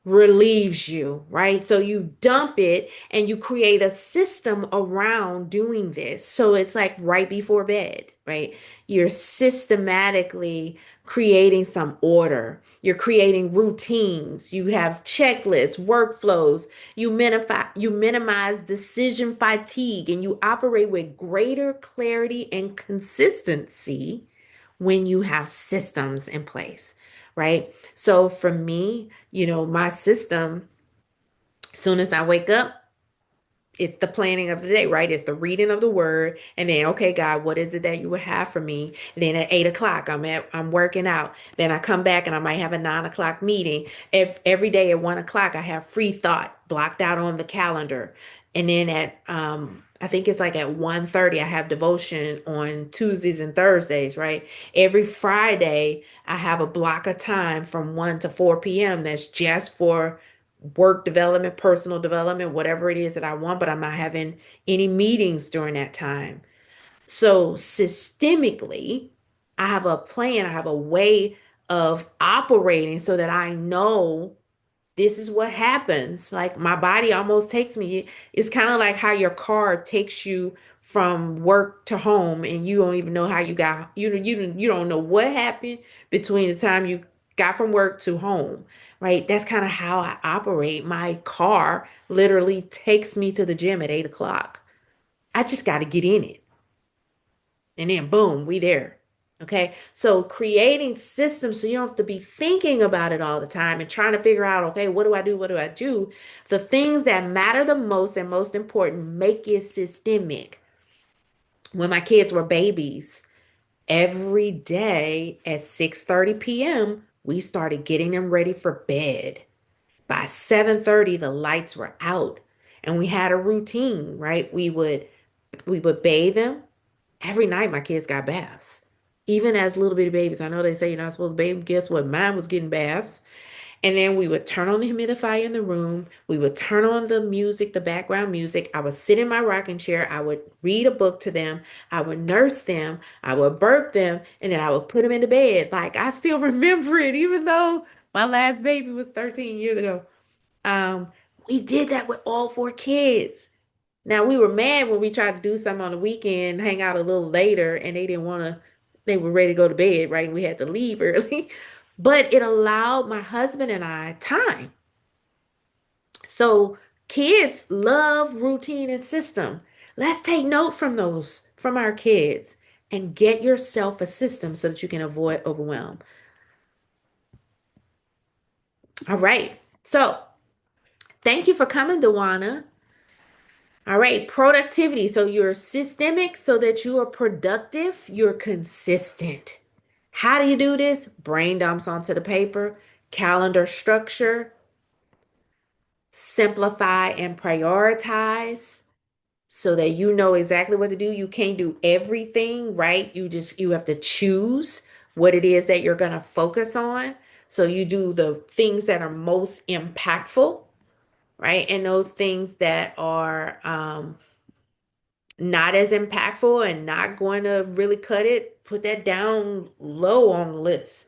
relieves you, right? So you dump it and you create a system around doing this. So it's like right before bed, right? You're systematically creating some order. You're creating routines. You have checklists, workflows. You minimize decision fatigue and you operate with greater clarity and consistency when you have systems in place, right? So for me, my system, soon as I wake up, it's the planning of the day, right? It's the reading of the word, and then, okay, God, what is it that you would have for me? And then at 8 o'clock, I'm working out. Then I come back and I might have a 9 o'clock meeting. If every day at 1 o'clock, I have free thought blocked out on the calendar. And then at I think it's like at 1:30, I have devotion on Tuesdays and Thursdays, right? Every Friday, I have a block of time from 1 to 4 p.m. that's just for work development, personal development, whatever it is that I want, but I'm not having any meetings during that time. So systemically, I have a plan, I have a way of operating so that I know this is what happens. Like my body almost takes me. It's kind of like how your car takes you from work to home and you don't even know how you don't know what happened between the time you got from work to home, right? That's kind of how I operate. My car literally takes me to the gym at 8 o'clock. I just got to get in it. And then boom, we there. Okay. So creating systems so you don't have to be thinking about it all the time and trying to figure out, okay, what do I do? What do I do? The things that matter the most and most important, make it systemic. When my kids were babies, every day at 6:30 p.m., we started getting them ready for bed. By 7:30, the lights were out and we had a routine, right? We would bathe them. Every night my kids got baths. Even as little bitty babies. I know they say you're not supposed to bathe them. Guess what? Mine was getting baths. And then we would turn on the humidifier in the room. We would turn on the music, the background music. I would sit in my rocking chair. I would read a book to them. I would nurse them. I would burp them. And then I would put them in the bed. Like I still remember it, even though my last baby was 13 years ago. Um, we did that with all four kids. Now we were mad when we tried to do something on the weekend, hang out a little later, and they didn't want to, they were ready to go to bed, right? And we had to leave early. But it allowed my husband and I time. So kids love routine and system. Let's take note from those, from our kids, and get yourself a system so that you can avoid overwhelm. All right. So thank you for coming, Dewana. All right, productivity. So you're systemic so that you are productive, you're consistent. How do you do this? Brain dumps onto the paper, calendar structure, simplify and prioritize so that you know exactly what to do. You can't do everything, right? You have to choose what it is that you're going to focus on. So you do the things that are most impactful, right? And those things that are not as impactful and not going to really cut it, put that down low on the list,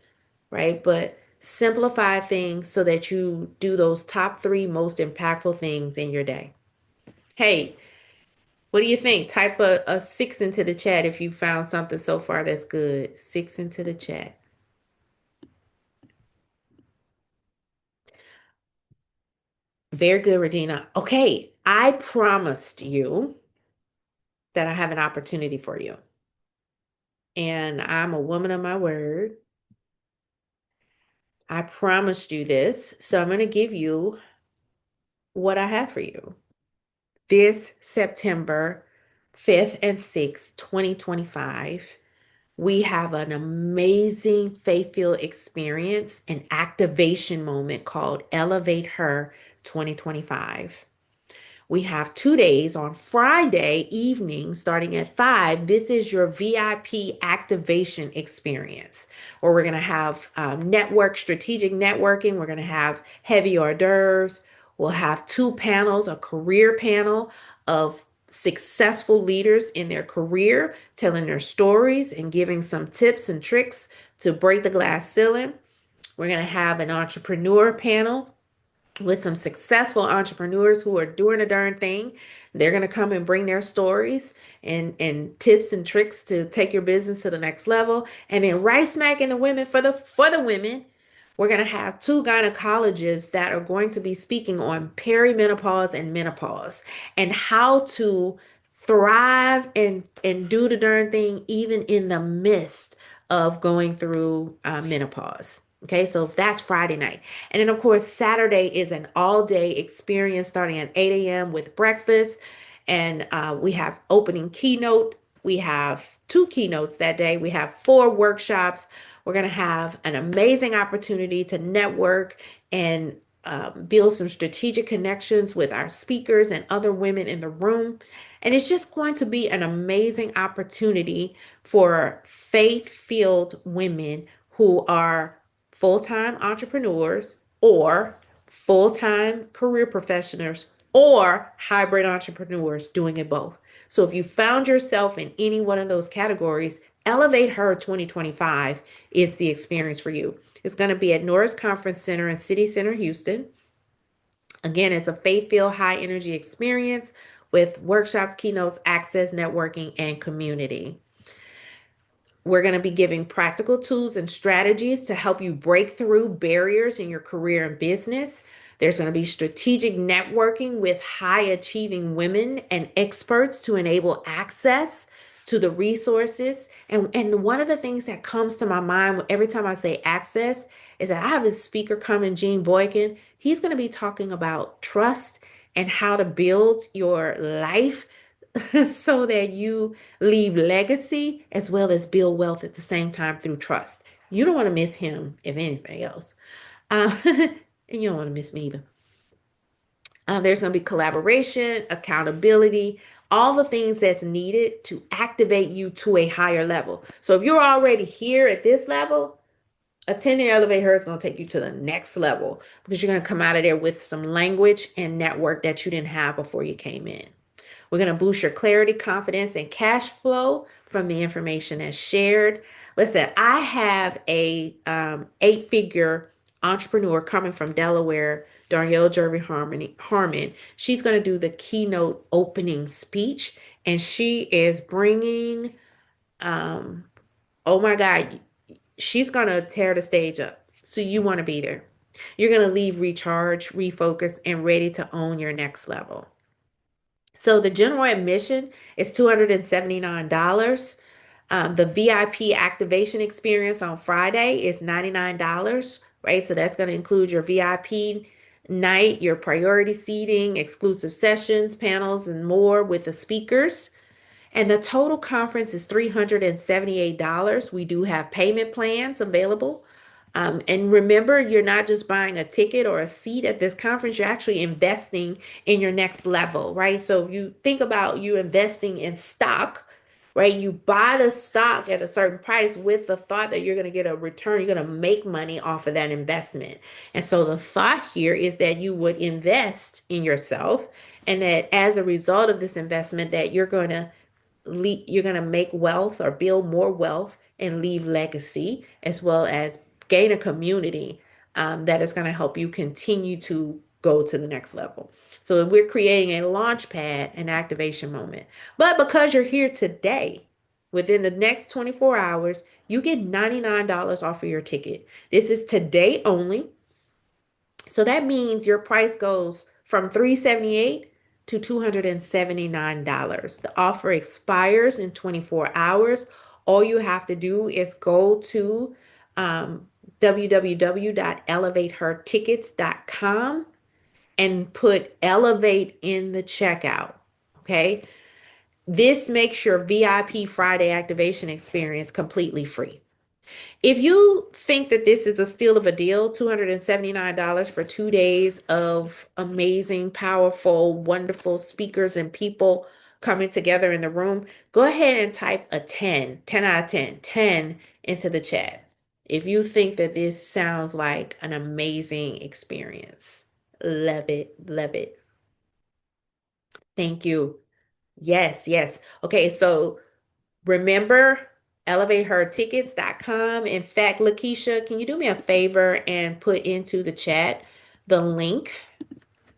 right? But simplify things so that you do those top three most impactful things in your day. Hey, what do you think? Type a six into the chat if you found something so far that's good. Six into the chat. Very good, Regina. Okay, I promised you that I have an opportunity for you. And I'm a woman of my word. I promised you this, so I'm going to give you what I have for you. This September 5th and 6th, 2025, we have an amazing faith-filled experience, an activation moment called Elevate Her 2025. We have 2 days on Friday evening starting at 5. This is your VIP activation experience where we're going to have strategic networking. We're going to have heavy hors d'oeuvres. We'll have two panels, a career panel of successful leaders in their career, telling their stories and giving some tips and tricks to break the glass ceiling. We're going to have an entrepreneur panel with some successful entrepreneurs who are doing a darn thing. They're going to come and bring their stories and tips and tricks to take your business to the next level. And then right smack in the women for the women, we're going to have two gynecologists that are going to be speaking on perimenopause and menopause and how to thrive and do the darn thing even in the midst of going through menopause. Okay, so that's Friday night. And then, of course, Saturday is an all-day experience starting at 8 a.m. with breakfast. And we have opening keynote. We have two keynotes that day. We have four workshops. We're going to have an amazing opportunity to network and build some strategic connections with our speakers and other women in the room. And it's just going to be an amazing opportunity for faith-filled women who are full-time entrepreneurs or full-time career professionals or hybrid entrepreneurs doing it both. So if you found yourself in any one of those categories, Elevate Her 2025 is the experience for you. It's going to be at Norris Conference Center in City Center, Houston. Again, it's a faith-filled high energy experience with workshops, keynotes, access, networking, and community. We're going to be giving practical tools and strategies to help you break through barriers in your career and business. There's going to be strategic networking with high achieving women and experts to enable access to the resources. And one of the things that comes to my mind every time I say access is that I have a speaker coming, Gene Boykin. He's going to be talking about trust and how to build your life so that you leave legacy as well as build wealth at the same time through trust. You don't want to miss him, if anything else. And you don't want to miss me either. There's going to be collaboration, accountability, all the things that's needed to activate you to a higher level. So if you're already here at this level, attending Elevate Her is going to take you to the next level because you're going to come out of there with some language and network that you didn't have before you came in. We're going to boost your clarity, confidence, and cash flow from the information that's shared. Listen, I have a 8-figure entrepreneur coming from Delaware, Darnell Jervy Harmon. She's going to do the keynote opening speech, and she is bringing, oh my God, she's going to tear the stage up. So you want to be there. You're going to leave recharged, refocused, and ready to own your next level. So the general admission is $279. The VIP activation experience on Friday is $99, right? So that's going to include your VIP night, your priority seating, exclusive sessions, panels, and more with the speakers. And the total conference is $378. We do have payment plans available. And remember, you're not just buying a ticket or a seat at this conference, you're actually investing in your next level, right? So if you think about you investing in stock, right? You buy the stock at a certain price with the thought that you're going to get a return, you're going to make money off of that investment. And so the thought here is that you would invest in yourself and that as a result of this investment that you're going to you're going to make wealth or build more wealth and leave legacy, as well as gain a community that is going to help you continue to go to the next level. So we're creating a launch pad, an activation moment. But because you're here today, within the next 24 hours, you get $99 off of your ticket. This is today only. So that means your price goes from $378 to $279. The offer expires in 24 hours. All you have to do is go to www.elevatehertickets.com and put Elevate in the checkout. Okay. This makes your VIP Friday activation experience completely free. If you think that this is a steal of a deal, $279 for 2 days of amazing, powerful, wonderful speakers and people coming together in the room, go ahead and type a 10, 10 out of 10, 10 into the chat. If you think that this sounds like an amazing experience, love it, love it. Thank you. Yes, yes. Okay, so remember, ElevateHERtickets.com. In fact, Lakeisha, can you do me a favor and put into the chat the link,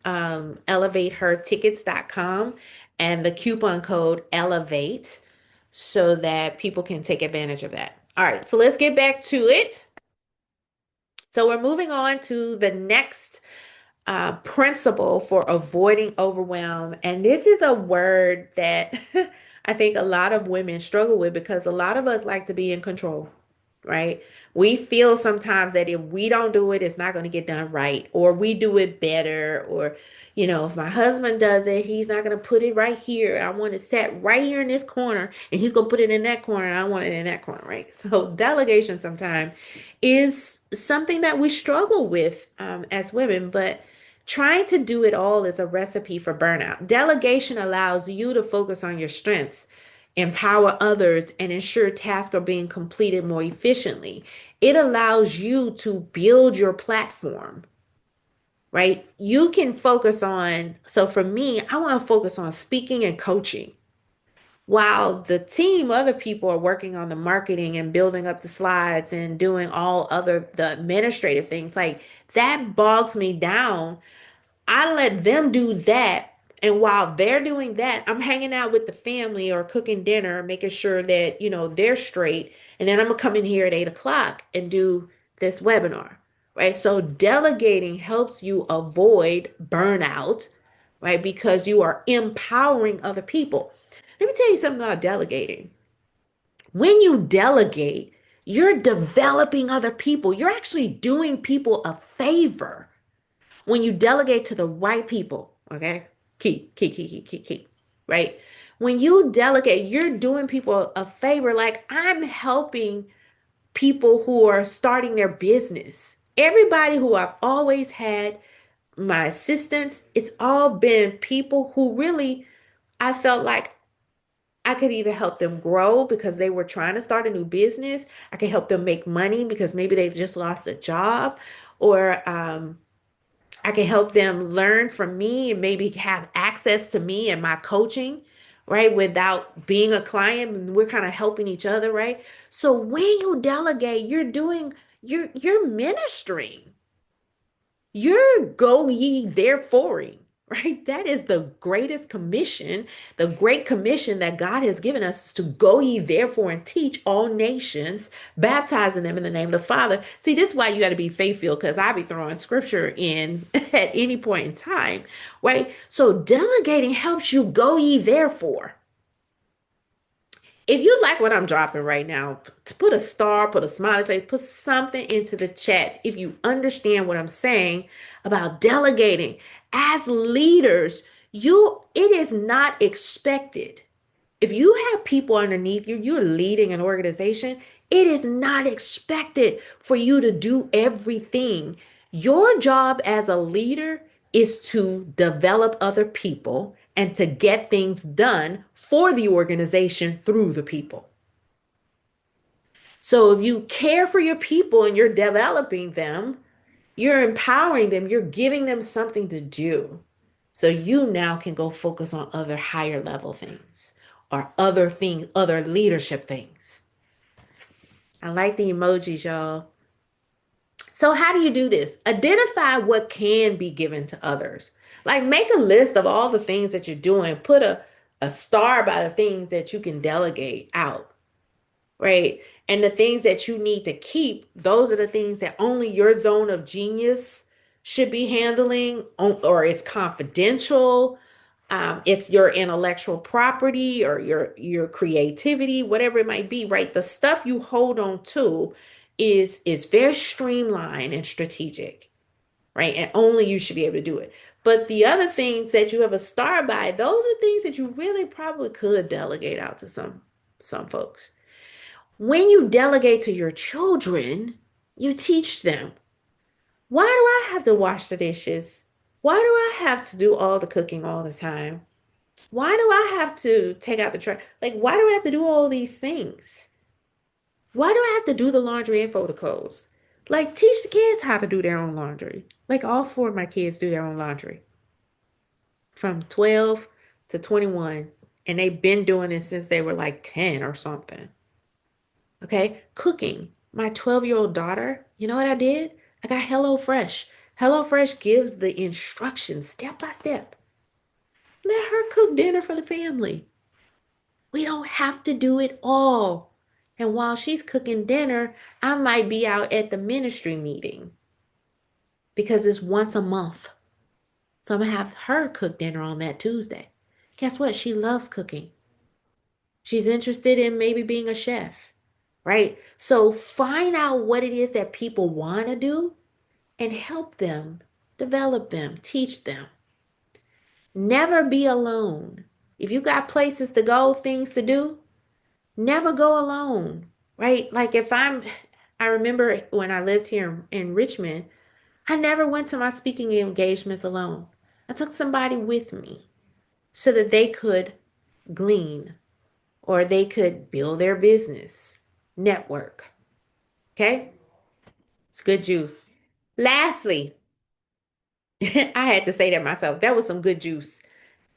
ElevateHERtickets.com, and the coupon code ELEVATE so that people can take advantage of that. All right, so let's get back to it. So we're moving on to the next principle for avoiding overwhelm. And this is a word that I think a lot of women struggle with because a lot of us like to be in control, right? We feel sometimes that if we don't do it, it's not going to get done right, or we do it better, or, if my husband does it, he's not going to put it right here. I want it set right here in this corner, and he's going to put it in that corner, and I want it in that corner, right? So delegation sometimes is something that we struggle with as women, but trying to do it all is a recipe for burnout. Delegation allows you to focus on your strengths, empower others, and ensure tasks are being completed more efficiently. It allows you to build your platform, right? You can focus on, so for me, I want to focus on speaking and coaching. While the team, other people are working on the marketing and building up the slides and doing all other the administrative things, like that bogs me down. I let them do that. And while they're doing that, I'm hanging out with the family or cooking dinner, making sure that, they're straight. And then I'm gonna come in here at 8 o'clock and do this webinar, right? So delegating helps you avoid burnout, right? Because you are empowering other people. Let me tell you something about delegating. When you delegate, you're developing other people. You're actually doing people a favor when you delegate to the right people, okay? Key, right? When you delegate, you're doing people a favor. Like I'm helping people who are starting their business. Everybody who I've always had, my assistants, it's all been people who really I felt like I could either help them grow because they were trying to start a new business. I could help them make money because maybe they just lost a job, or I can help them learn from me and maybe have access to me and my coaching, right? Without being a client, and we're kind of helping each other, right? So when you delegate, you're ministering. You're go ye thereforeing, right? That is the greatest commission, the great commission that God has given us is to go ye therefore and teach all nations, baptizing them in the name of the Father. See, this is why you got to be faithful because I be throwing scripture in at any point in time, right? So delegating helps you go ye therefore. If you like what I'm dropping right now, put a star, put a smiley face, put something into the chat. If you understand what I'm saying about delegating as leaders, it is not expected. If you have people underneath you, you're leading an organization, it is not expected for you to do everything. Your job as a leader is to develop other people and to get things done for the organization through the people. So if you care for your people and you're developing them, you're empowering them, you're giving them something to do. So you now can go focus on other higher level things or other things, other leadership things. I like the emojis, y'all. So, how do you do this? Identify what can be given to others. Like, make a list of all the things that you're doing. Put a star by the things that you can delegate out, right? And the things that you need to keep, those are the things that only your zone of genius should be handling, or it's confidential. It's your intellectual property or your creativity, whatever it might be, right? The stuff you hold on to is very streamlined and strategic, right? And only you should be able to do it. But the other things that you have a star by, those are things that you really probably could delegate out to some folks. When you delegate to your children, you teach them. Why do I have to wash the dishes? Why do I have to do all the cooking all the time? Why do I have to take out the trash? Like, why do I have to do all these things? Why do I have to do the laundry and fold the clothes? Like, teach the kids how to do their own laundry. Like, all four of my kids do their own laundry from 12 to 21. And they've been doing it since they were like 10 or something. Okay. Cooking. My 12-year-old daughter, you know what I did? I got HelloFresh. HelloFresh gives the instructions step by step. Let her cook dinner for the family. We don't have to do it all. And while she's cooking dinner, I might be out at the ministry meeting because it's once a month. So I'm going to have her cook dinner on that Tuesday. Guess what? She loves cooking. She's interested in maybe being a chef, right? So find out what it is that people want to do and help them, develop them, teach them. Never be alone. If you got places to go, things to do, never go alone, right? Like I remember when I lived here in Richmond, I never went to my speaking engagements alone. I took somebody with me so that they could glean or they could build their business, network. Okay? It's good juice. Lastly, I had to say that myself. That was some good juice.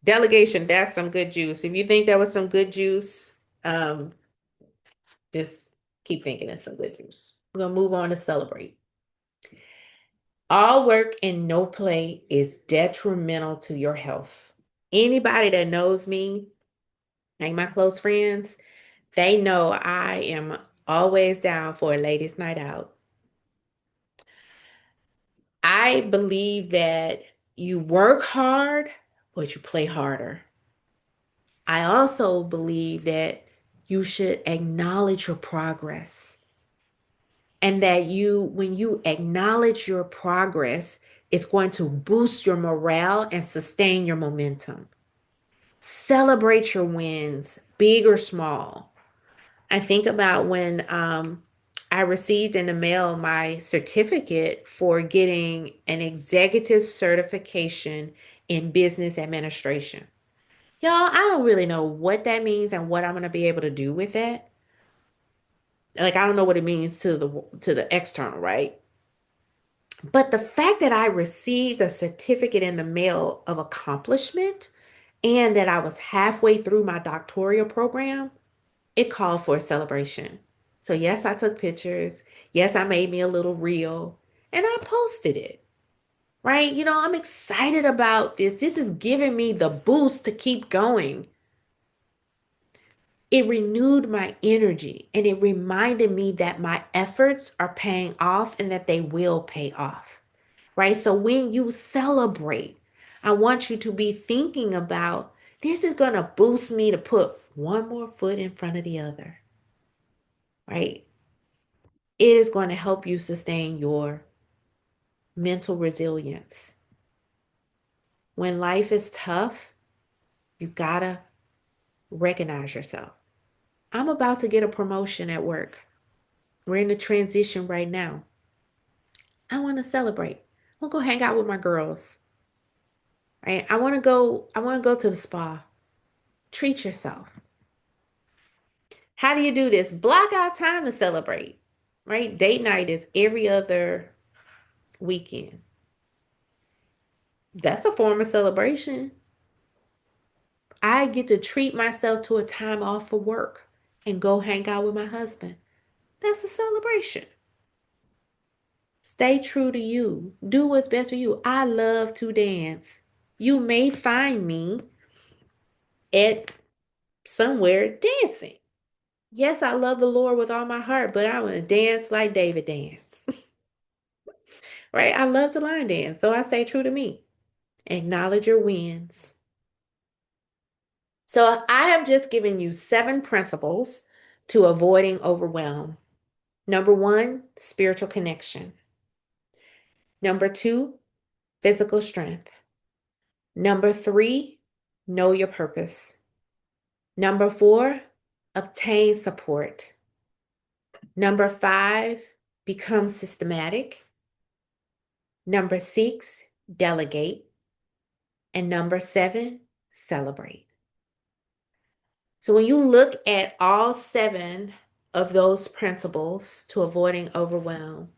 Delegation, that's some good juice. If you think that was some good juice, um, just keep thinking it's some good juice. We're going to move on to celebrate. All work and no play is detrimental to your health. Anybody that knows me, like my close friends, they know I am always down for a ladies' night out. I believe that you work hard, but you play harder. I also believe that you should acknowledge your progress and that when you acknowledge your progress, it's going to boost your morale and sustain your momentum. Celebrate your wins, big or small. I think about when I received in the mail my certificate for getting an executive certification in business administration. Y'all, I don't really know what that means and what I'm going to be able to do with that. Like, I don't know what it means to the external, right? But the fact that I received a certificate in the mail of accomplishment and that I was halfway through my doctoral program, it called for a celebration. So, yes, I took pictures. Yes, I made me a little reel and I posted it, right? I'm excited about this. This is giving me the boost to keep going. It renewed my energy and it reminded me that my efforts are paying off and that they will pay off, right? So when you celebrate, I want you to be thinking about this is going to boost me to put one more foot in front of the other, right? It is going to help you sustain your mental resilience. When life is tough, you gotta recognize yourself. I'm about to get a promotion at work. We're in the transition right now. I want to celebrate. I want to go hang out with my girls. Right? I want to go to the spa. Treat yourself. How do you do this? Block out time to celebrate. Right? Date night is every other weekend. That's a form of celebration. I get to treat myself to a time off for work and go hang out with my husband. That's a celebration. Stay true to you. Do what's best for you. I love to dance. You may find me at somewhere dancing. Yes, I love the Lord with all my heart, but I want to dance like David danced. Right? I love to line dance, so I stay true to me. Acknowledge your wins. So I have just given you 7 principles to avoiding overwhelm. Number 1, spiritual connection. Number 2, physical strength. Number 3, know your purpose. Number 4, obtain support. Number 5, become systematic. Number 6, delegate. And number 7, celebrate. So when you look at all 7 of those principles to avoiding overwhelm,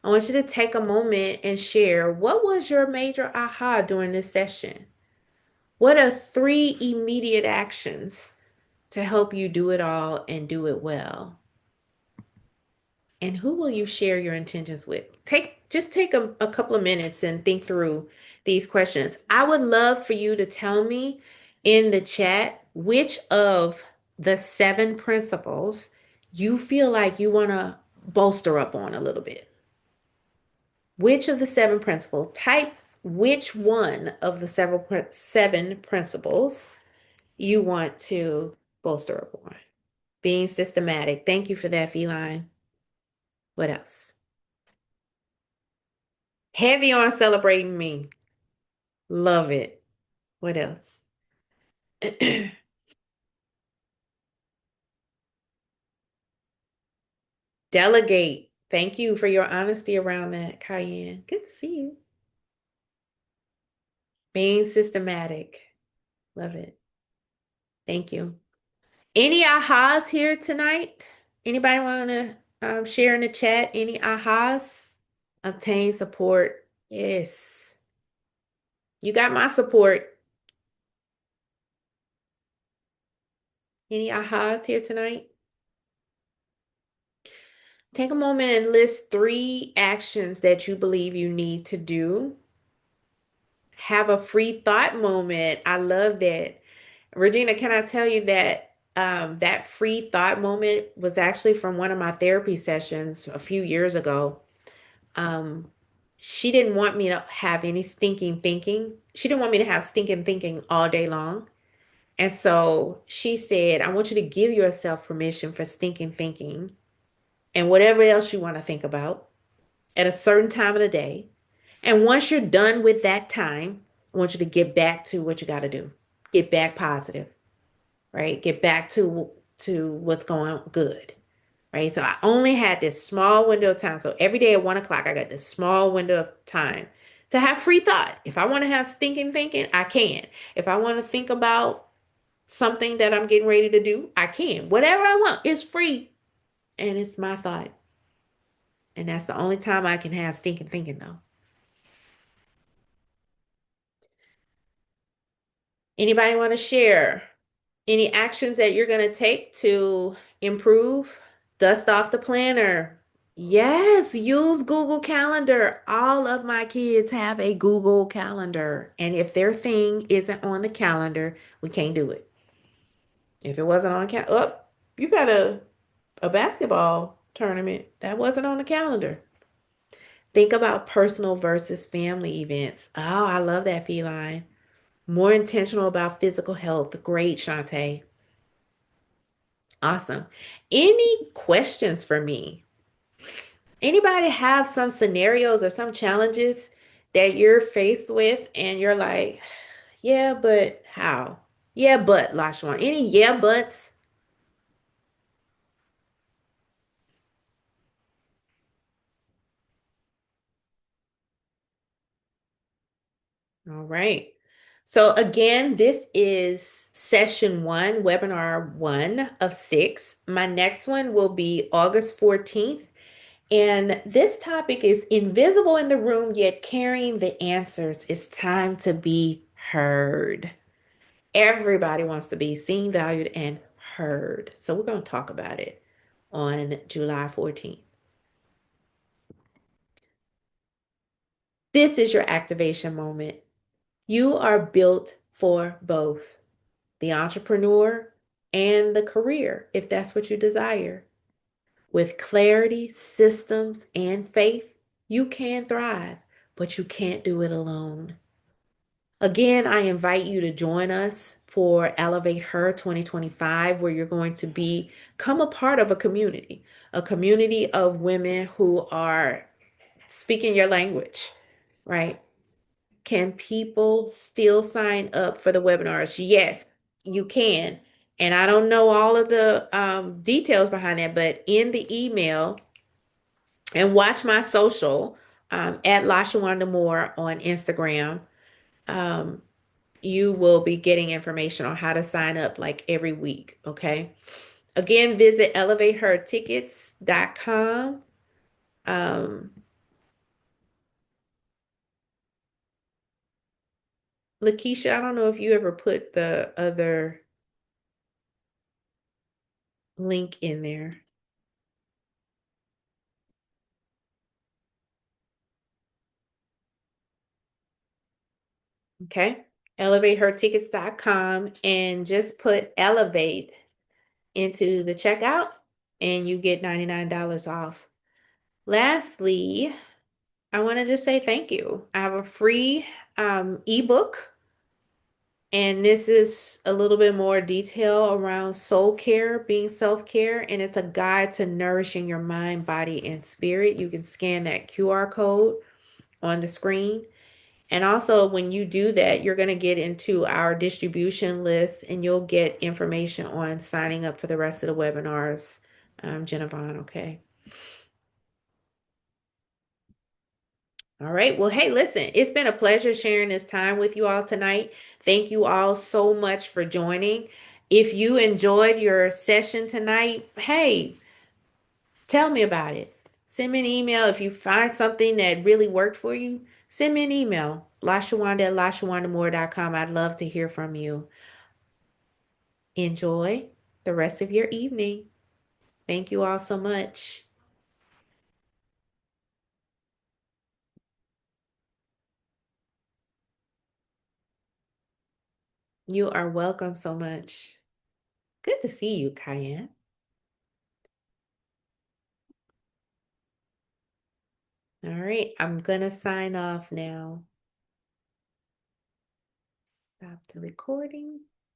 I want you to take a moment and share what was your major aha during this session? What are 3 immediate actions to help you do it all and do it well? And who will you share your intentions with? Just take a couple of minutes and think through these questions. I would love for you to tell me in the chat which of the 7 principles you feel like you want to bolster up on a little bit. Which of the 7 principles? Type which one of the 7 principles you want to bolster up on. Being systematic. Thank you for that, Feline. What else? Heavy on celebrating me. Love it. What else? Delegate. Thank you for your honesty around that, Cayenne. Good to see you. Being systematic. Love it. Thank you. Any ahas here tonight? Anybody want to share in the chat? Any ahas? Obtain support. Yes. You got my support. Any ahas here tonight? Take a moment and list 3 actions that you believe you need to do. Have a free thought moment. I love that. Regina, can I tell you that that free thought moment was actually from one of my therapy sessions a few years ago. Um, she didn't want me to have any stinking thinking. She didn't want me to have stinking thinking all day long. And so she said, I want you to give yourself permission for stinking thinking and whatever else you want to think about at a certain time of the day. And once you're done with that time, I want you to get back to what you got to do. Get back positive, right? Get back to what's going good, right? So I only had this small window of time. So every day at 1 o'clock, I got this small window of time to have free thought. If I want to have stinking thinking, I can. If I want to think about something that I'm getting ready to do, I can. Whatever I want, it's free. And it's my thought. And that's the only time I can have stinking thinking, though. Anybody want to share any actions that you're going to take to improve? Dust off the planner. Yes, use Google Calendar. All of my kids have a Google Calendar. And if their thing isn't on the calendar, we can't do it. If it wasn't on you got a basketball tournament that wasn't on the calendar. Think about personal versus family events. Oh, I love that, Feline. More intentional about physical health. Great, Shantae. Awesome. Any questions for me? Anybody have some scenarios or some challenges that you're faced with and you're like, yeah, but how? Yeah, but LaShawanda. Any yeah, buts? All right. So again, this is session 1, webinar 1 of 6. My next one will be August 14th. And this topic is invisible in the room, yet carrying the answers. It's time to be heard. everybody wants to be seen, valued, and heard. So we're going to talk about it on July 14th. This is your activation moment. You are built for both the entrepreneur and the career, if that's what you desire. With clarity, systems, and faith, you can thrive, but you can't do it alone. Again, I invite you to join us for Elevate Her 2025, where you're going to become a part of a community of women who are speaking your language, right? Can people still sign up for the webinars? Yes, you can. And I don't know all of the details behind that, but in the email, and watch my social at LaShawanda Moore on Instagram. Um, you will be getting information on how to sign up like every week. Okay. Again, visit ElevateHERtickets.com. Lakeisha, I don't know if you ever put the other link in there. Okay. ElevateHERtickets.com and just put Elevate into the checkout and you get $99 off. Lastly, I want to just say thank you. I have a free ebook, and this is a little bit more detail around soul care, being self-care, and it's a guide to nourishing your mind, body, and spirit. You can scan that QR code on the screen. And also, when you do that, you're going to get into our distribution list and you'll get information on signing up for the rest of the webinars, Jenavon, okay? All right. Well, hey, listen, it's been a pleasure sharing this time with you all tonight. Thank you all so much for joining. If you enjoyed your session tonight, hey, tell me about it. Send me an email. If you find something that really worked for you, send me an email. LaShawanda@LaShawandaMoore.com. I'd love to hear from you. Enjoy the rest of your evening. Thank you all so much. You are welcome so much. Good to see you, Cayenne. All right, I'm gonna sign off now. Stop the recording.